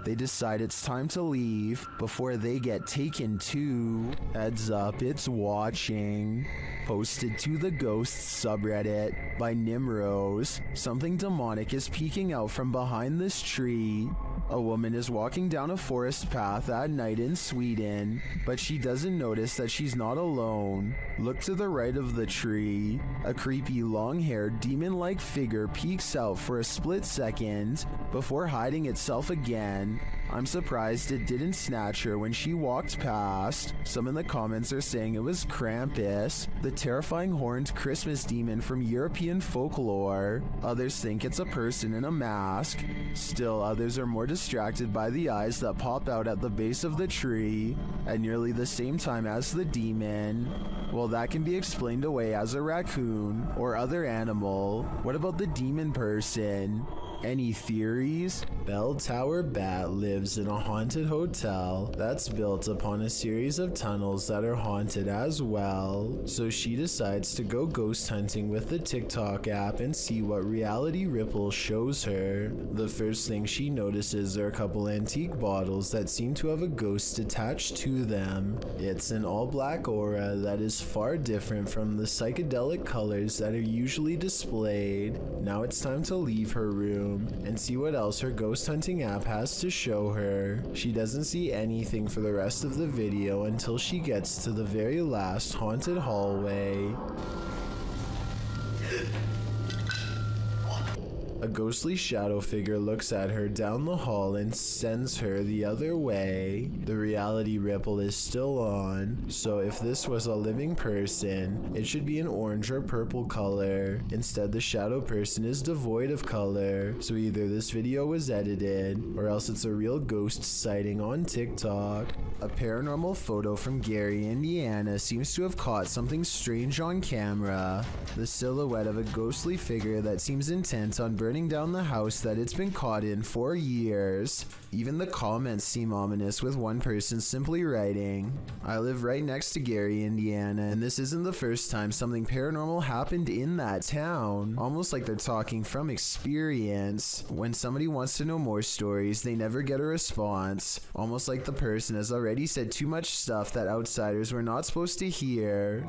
They decide it's time to leave before they get taken to. Heads up, it's watching. Posted to the Ghosts subreddit by Nimrose. Something demonic is peeking out from behind this tree. A woman is walking down a forest path at night in Sweden, but she doesn't notice that she's not alone. Look to the right of the tree. A creepy long-haired demon-like figure peeks out for a split second before hiding itself again. I'm surprised it didn't snatch her when she walked past. Some in the comments are saying it was Krampus, the terrifying horned Christmas demon from European folklore. Others think it's a person in a mask. Still, others are more distracted by the eyes that pop out at the base of the tree at nearly the same time as the demon. Well, that can be explained away as a raccoon or other animal. What about the demon person? Any theories? Bell Tower Bat lives in a haunted hotel that's built upon a series of tunnels that are haunted as well. So she decides to go ghost hunting with the TikTok app and see what reality ripple shows her. The first thing she notices are a couple antique bottles that seem to have a ghost attached to them. It's an all-black aura that is far different from the psychedelic colors that are usually displayed. Now it's time to leave her room and see what else her ghost hunting app has to show her. She doesn't see anything for the rest of the video until she gets to the very last haunted hallway. A ghostly shadow figure looks at her down the hall and sends her the other way. The reality ripple is still on, so if this was a living person, it should be an orange or purple color. Instead, the shadow person is devoid of color, so either this video was edited, or else it's a real ghost sighting on TikTok. A paranormal photo from Gary, Indiana seems to have caught something strange on camera. The silhouette of a ghostly figure that seems intent on burning down the house that it's been caught in for years. Even the comments seem ominous, with one person simply writing, "I live right next to Gary, Indiana, and this isn't the first time something paranormal happened in that town." Almost like they're talking from experience. When somebody wants to know more stories, they never get a response. Almost like the person has already said too much stuff that outsiders were not supposed to hear.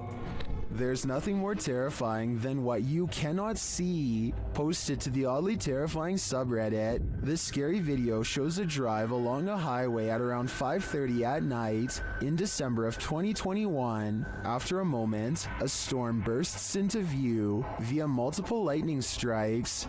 There's nothing more terrifying than what you cannot see. Posted to the oddly terrifying subreddit. This scary video shows a drive along a highway at around 5:30 at night in December of 2021. After a moment, a storm bursts into view via multiple lightning strikes.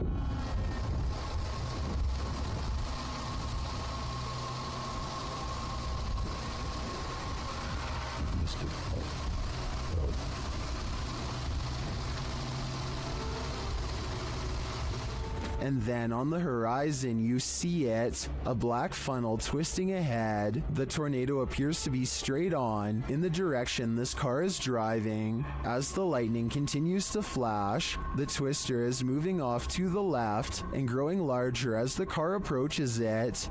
And then on the horizon, you see it, a black funnel twisting ahead. The tornado appears to be straight on in the direction this car is driving. As the lightning continues to flash, the twister is moving off to the left and growing larger as the car approaches it.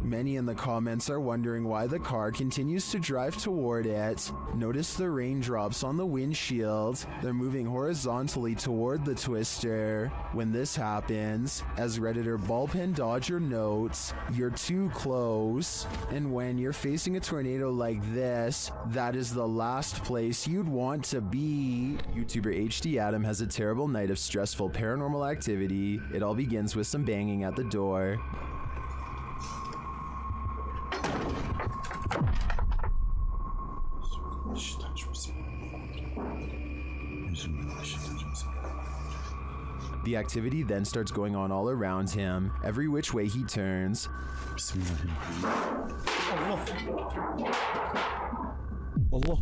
Many in the comments are wondering why the car continues to drive toward it. Notice the raindrops on the windshield. They're moving horizontally toward the twister. When this happens, as Redditor Ballpen Dodger notes, you're too close. And when you're facing a tornado like this, that is the last place you'd want to be. YouTuber HD Adam has a terrible night of stressful paranormal activity. It all begins with some banging at the door. The activity then starts going on all around him, every which way he turns. Allah.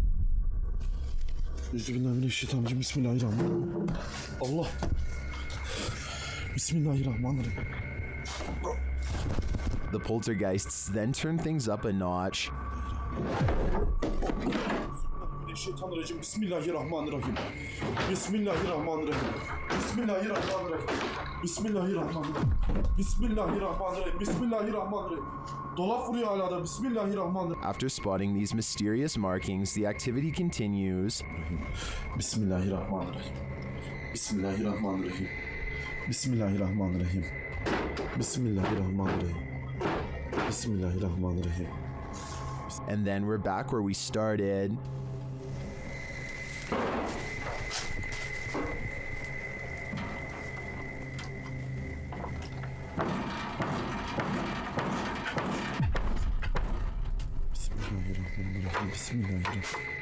Bismillahirrahmanirrahim. Bismillahirrahmanirrahim. Allah. Bismillahirrahmanirrahim. The poltergeists then turn things up a notch. Bismillahirrahmanirrahim. Bismillahirrahmanirrahim. Bismillahirrahmanirrahim. Bismillahirrahmanirrahim. Bismillahirrahmanirrahim. Bismillahirrahmanirrahim. Bismillahirrahmanirrahim. Dolap vuruyor hala da. Bismillahirrahmanirrahim. After spotting these mysterious markings, the activity continues. Bismillahirrahmanirrahim. Bismillahirrahmanirrahim. Bismillahirrahmanirrahim. Bismillahirrahmanirrahim. Bismillahirrahmanirrahim. And then we're back where we started.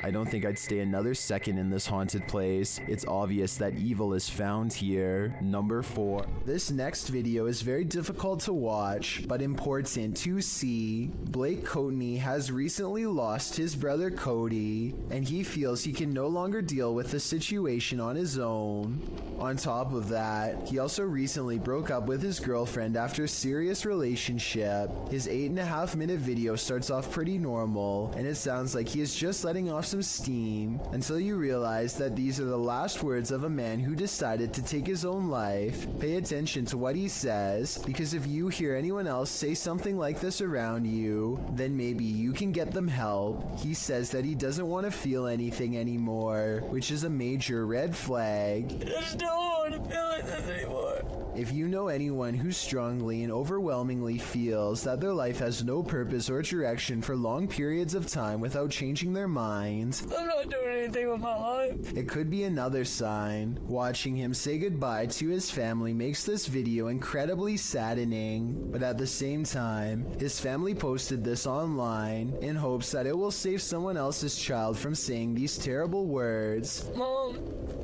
I don't think I'd stay another second in this haunted place. It's obvious that evil is found here. Number 4. This next video is very difficult to watch, but important to see. Blake Coatney has recently lost his brother Cody, and he feels he can no longer deal with the situation on his own. On top of that, he also recently broke up with his girlfriend after a serious relationship. His 8.5-minute video starts off pretty normal, and it sounds like he is just letting off some steam until you realize that these are the last words of a man who decided to take his own life. Pay attention to what he says, because if you hear anyone else say something like this around you, then maybe you can get them help. He says that he doesn't want to feel anything anymore, which is a major red flag. I just don't want to feel like this anymore. If you know anyone who strongly and overwhelmingly feels that their life has no purpose or direction for long periods of time without changing their mind, I'm not doing anything with my life. It could be another sign. Watching him say goodbye to his family makes this video incredibly saddening, but at the same time, his family posted this online in hopes that it will save someone else's child from saying these terrible words. Mom,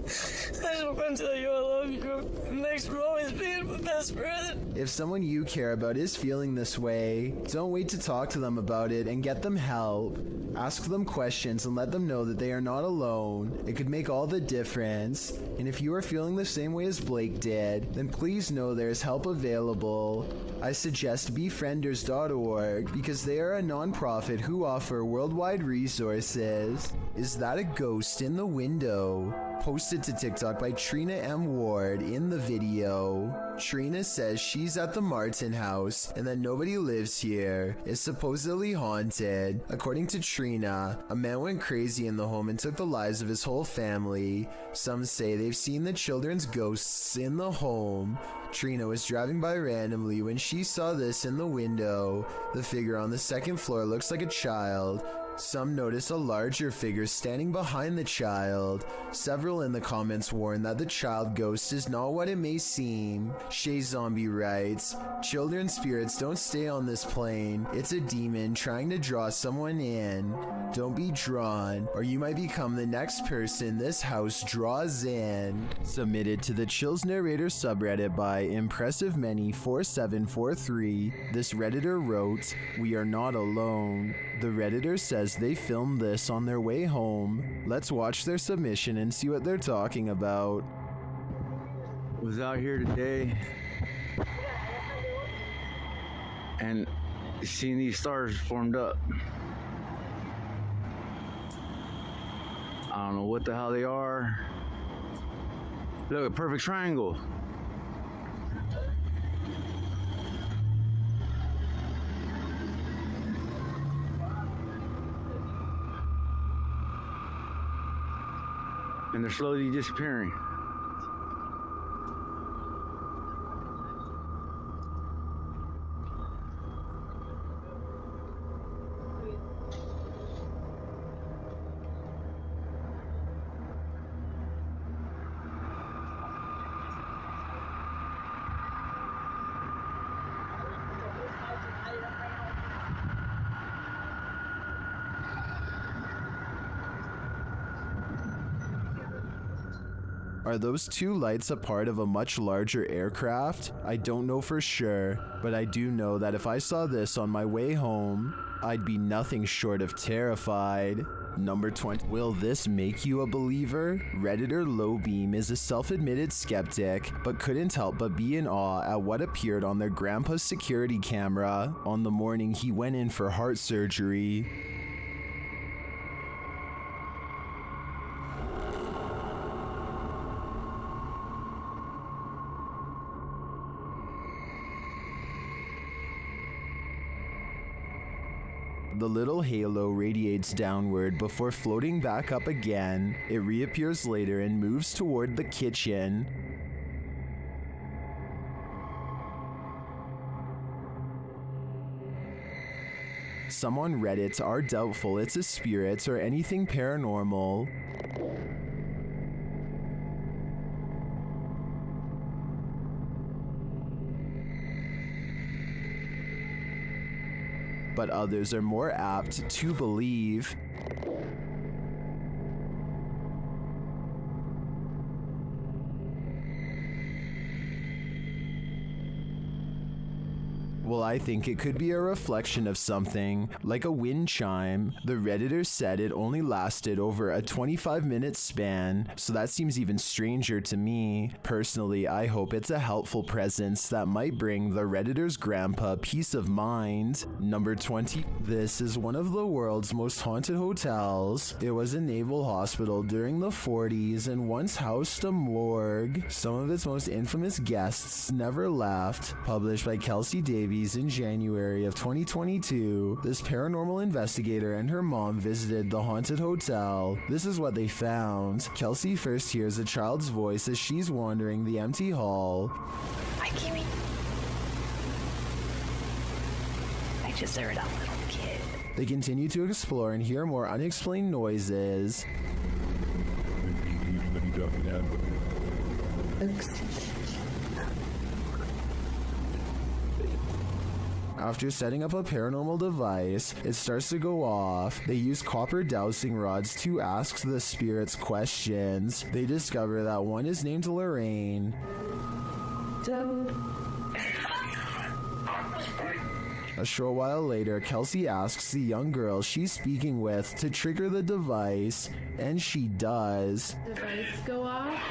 I just want to tell you I love you. Thanks for always being my best friend. If someone you care about is feeling this way, don't wait to talk to them about it and get them help. Ask them questions and let them know that they are not alone. It could make all the difference. And if you are feeling the same way as Blake did, then please know there is help available. I suggest befrienders.org because they are a non-profit who offer worldwide resources. Is that a ghost in the window? Posted to TikTok by Trina M. Ward in the video. Trina says she's at the Martin house and that nobody lives here. It's supposedly haunted. According to Trina, a man went crazy in the home and took the lives of his whole family. Some say they've seen the children's ghosts in the home. Trina was driving by randomly when she saw this in the window. The figure on the second floor looks like a child. Some notice a larger figure standing behind the child. Several in the comments warn that the child ghost is not what it may seem. Shay Zombie writes, "Children spirits don't stay on this plane. It's a demon trying to draw someone in. Don't be drawn, or you might become the next person this house draws in." Submitted to the Chills Narrator subreddit by Impressive Many 4743, this Redditor wrote, "We are not alone." The Redditor says they filmed this on their way home. Let's watch their submission and see what they're talking about. Was out here today and seeing these stars formed up. I don't know what the hell they are. Look, a perfect triangle. And they're slowly disappearing. Are those two lights a part of a much larger aircraft? I don't know for sure, but I do know that if I saw this on my way home, I'd be nothing short of terrified. Number 20. Will this make you a believer? Redditor Lowbeam is a self-admitted skeptic, but couldn't help but be in awe at what appeared on their grandpa's security camera on the morning he went in for heart surgery. The little halo radiates downward before floating back up again. It reappears later and moves toward the kitchen. Some on Reddit are doubtful it's a spirit or anything paranormal. But others are more apt to believe. Well, I think it could be a reflection of something, like a wind chime. The Redditor said it only lasted over a 25-minute span, so that seems even stranger to me. Personally, I hope it's a helpful presence that might bring the Redditor's grandpa peace of mind. Number 20. This is one of the world's most haunted hotels. It was a naval hospital during the 40s and once housed a morgue. Some of its most infamous guests never left. Published by Kelsey Davies in January of 2022, this paranormal investigator and her mom visited the haunted hotel. This is what they found. Kelsey first hears a child's voice as she's wandering the empty hall. Hi, Kimmy. I just heard a little kid. They continue to explore and hear more unexplained noises. After setting up a paranormal device, it starts to go off. They use copper dowsing rods to ask the spirits questions. They discover that one is named Lorraine. A short while later, Kelsey asks the young girl she's speaking with to trigger the device, and she does. Device go off?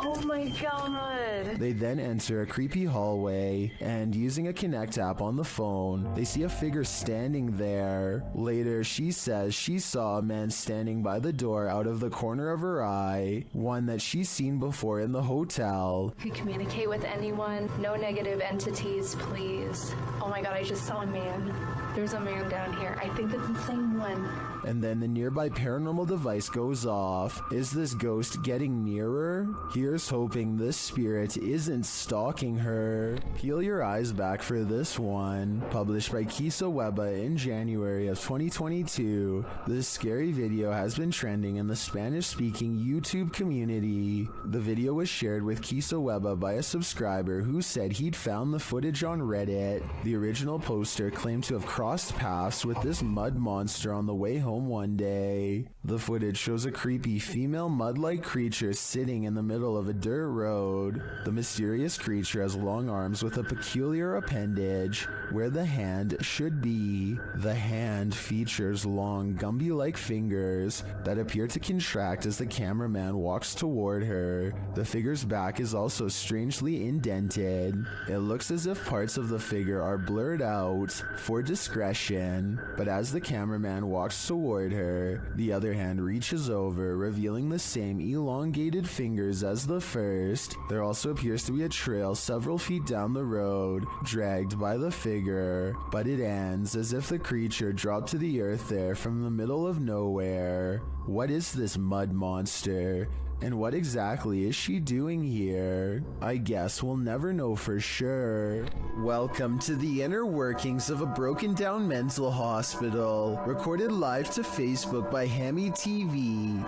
Oh my god! They then enter a creepy hallway, and using a Connect app on the phone, they see a figure standing there. Later, she says she saw a man standing by the door out of the corner of her eye, one that she's seen before in the hotel. If you communicate with anyone, no negative entities, please. Oh my god, I just saw a man. There's a man down here. I think it's the same one. And then the nearby paranormal device goes off. Is this ghost getting nearer? Here here's hoping this spirit isn't stalking her. Peel your eyes back for this one. Published by Kisa Weba in January of 2022, this scary video has been trending in the Spanish-speaking YouTube community. The video was shared with Kisa Weba by a subscriber who said he'd found the footage on Reddit. The original poster claimed to have crossed paths with this mud monster on the way home one day. The footage shows a creepy female mud-like creature sitting in the middle of a dirt road. The mysterious creature has long arms with a peculiar appendage where the hand should be. The hand features long Gumby-like fingers that appear to contract as the cameraman walks toward her. The figure's back is also strangely indented. It looks as if parts of the figure are blurred out for discretion, but as the cameraman walks toward her, the other hand reaches over, revealing the same elongated fingers as the first. There also appears to be a trail several feet down the road, dragged by the figure, but it ends as if the creature dropped to the earth there from the middle of nowhere. What is this mud monster? And what exactly is she doing here? I guess we'll never know for sure. Welcome to the inner workings of a broken down mental hospital, recorded live to Facebook by Hammy TV.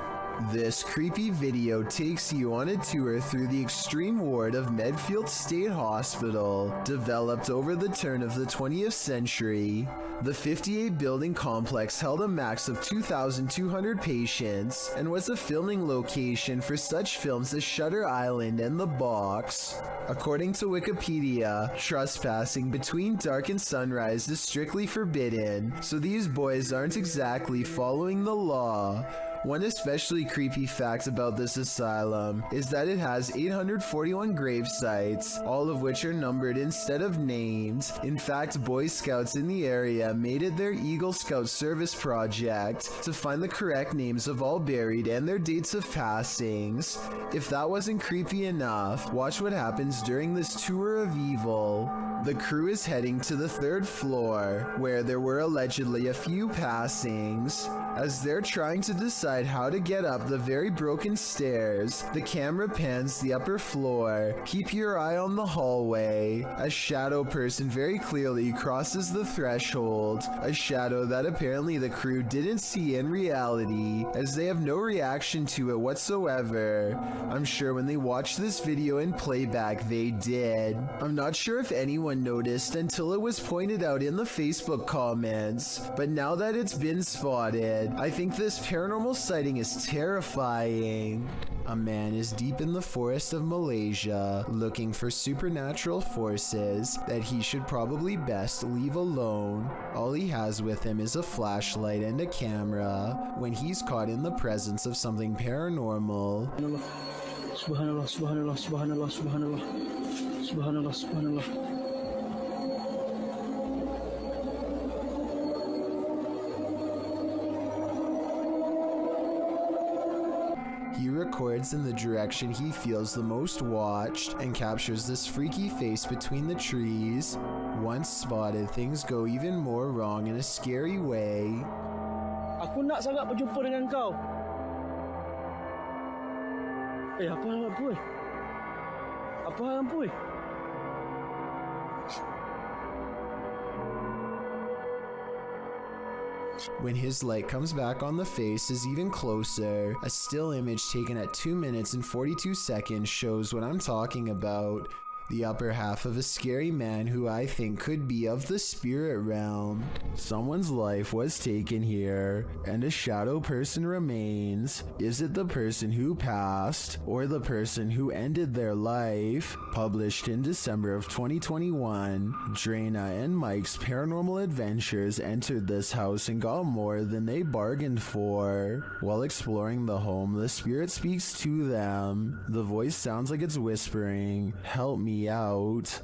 This creepy video takes you on a tour through the extreme ward of Medfield State Hospital. Developed over the turn of the 20th century, the 58-building complex held a max of 2,200 patients and was a filming location for such films as Shutter Island and The Box. According to Wikipedia, trespassing between dark and sunrise is strictly forbidden, so these boys aren't exactly following the law. One especially creepy fact about this asylum is that it has 841 grave sites, all of which are numbered instead of named. In fact, Boy Scouts in the area made it their Eagle Scout service project to find the correct names of all buried and their dates of passings. If that wasn't creepy enough, watch what happens during this tour of evil. The crew is heading to the 3rd floor, where there were allegedly a few passings. As they're trying to decide how to get up the very broken stairs, the camera pans the upper floor. Keep your eye on the hallway. A shadow person very clearly crosses the threshold, a shadow that apparently the crew didn't see in reality, as they have no reaction to it whatsoever. I'm sure when they watched this video in playback they did. I'm not sure if anyone noticed until it was pointed out in the Facebook comments, but now that it's been spotted, I think this paranormal sighting is terrifying. A man is deep in the forest of Malaysia, looking for supernatural forces that he should probably best leave alone. All he has with him is a flashlight and a camera when he's caught in the presence of something paranormal. Subhanallah, subhanallah, subhanallah, subhanallah, subhanallah, subhanallah. He records in the direction he feels the most watched and captures this freaky face between the trees. Once spotted, things go even more wrong in a scary way. Aku nak sangat berjumpa dengan kau. Apa hal boy? Apa hal boy? When his light comes back on the face is even closer. A still image taken at 2 minutes and 42 seconds shows what I'm talking about. The upper half of a scary man who I think could be of the spirit realm. Someone's life was taken here, and a shadow person remains. Is it the person who passed, or the person who ended their life? Published in December of 2021, Drana and Mike's paranormal adventures entered this house and got more than they bargained for. While exploring the home, the spirit speaks to them. The voice sounds like it's whispering, "Help me out."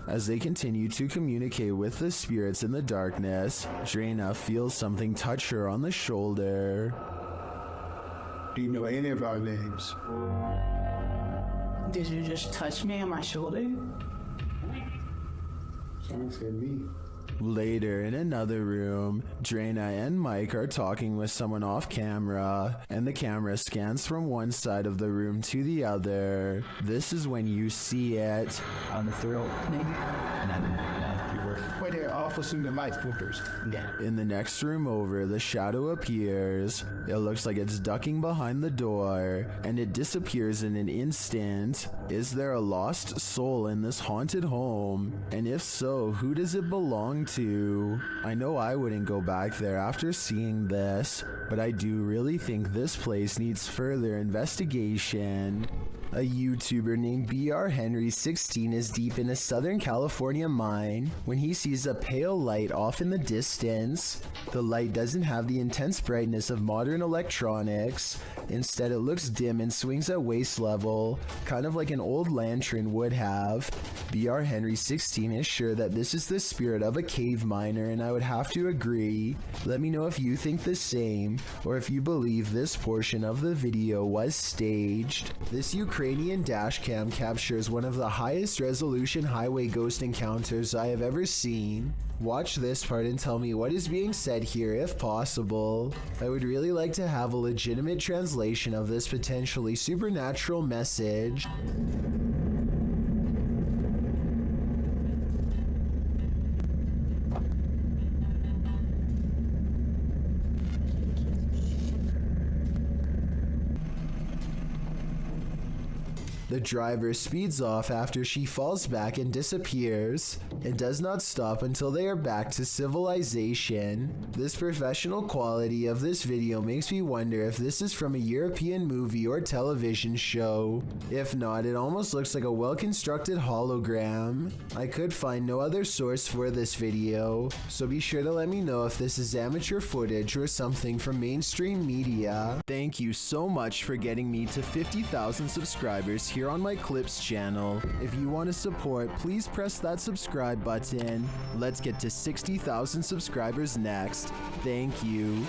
As they continue to communicate with the spirits in the darkness, Drana feels something touch her on the shoulder. Do you know any of our names? Did you just touch me on my shoulder? Someone said me. Later, in another room, Drana and Mike are talking with someone off camera, and the camera scans from one side of the room to the other. This is when you see it. On the throat, maybe? Wait there, awful soon the mic filters. Yeah. In the next room over, the shadow appears. It looks like it's ducking behind the door, and it disappears in an instant. Is there a lost soul in this haunted home? And if so, who does it belong to? I know I wouldn't go back there after seeing this, but I do really think this place needs further investigation. A YouTuber named BrHenry16 is deep in a Southern California mine when he sees a pale light off in the distance. The light doesn't have the intense brightness of modern electronics. Instead, it looks dim and swings at waist level, kind of like an old lantern would have. BrHenry16 is sure that this is the spirit of a cave miner, and I would have to agree. Let me know if you think the same, or if you believe this portion of the video was staged. This Ukrainian dashcam captures one of the highest resolution highway ghost encounters I have ever seen. Watch this part and tell me what is being said here if possible. I would really like to have a legitimate translation of this potentially supernatural message. The driver speeds off after she falls back and disappears, and does not stop until they are back to civilization. This professional quality of this video makes me wonder if this is from a European movie or television show. If not, it almost looks like a well-constructed hologram. I could find no other source for this video, so be sure to let me know if this is amateur footage or something from mainstream media. Thank you so much for getting me to 50,000 subscribers here on my Clips channel. If you want to support, please press that subscribe button. Let's get to 60,000 subscribers next. Thank you.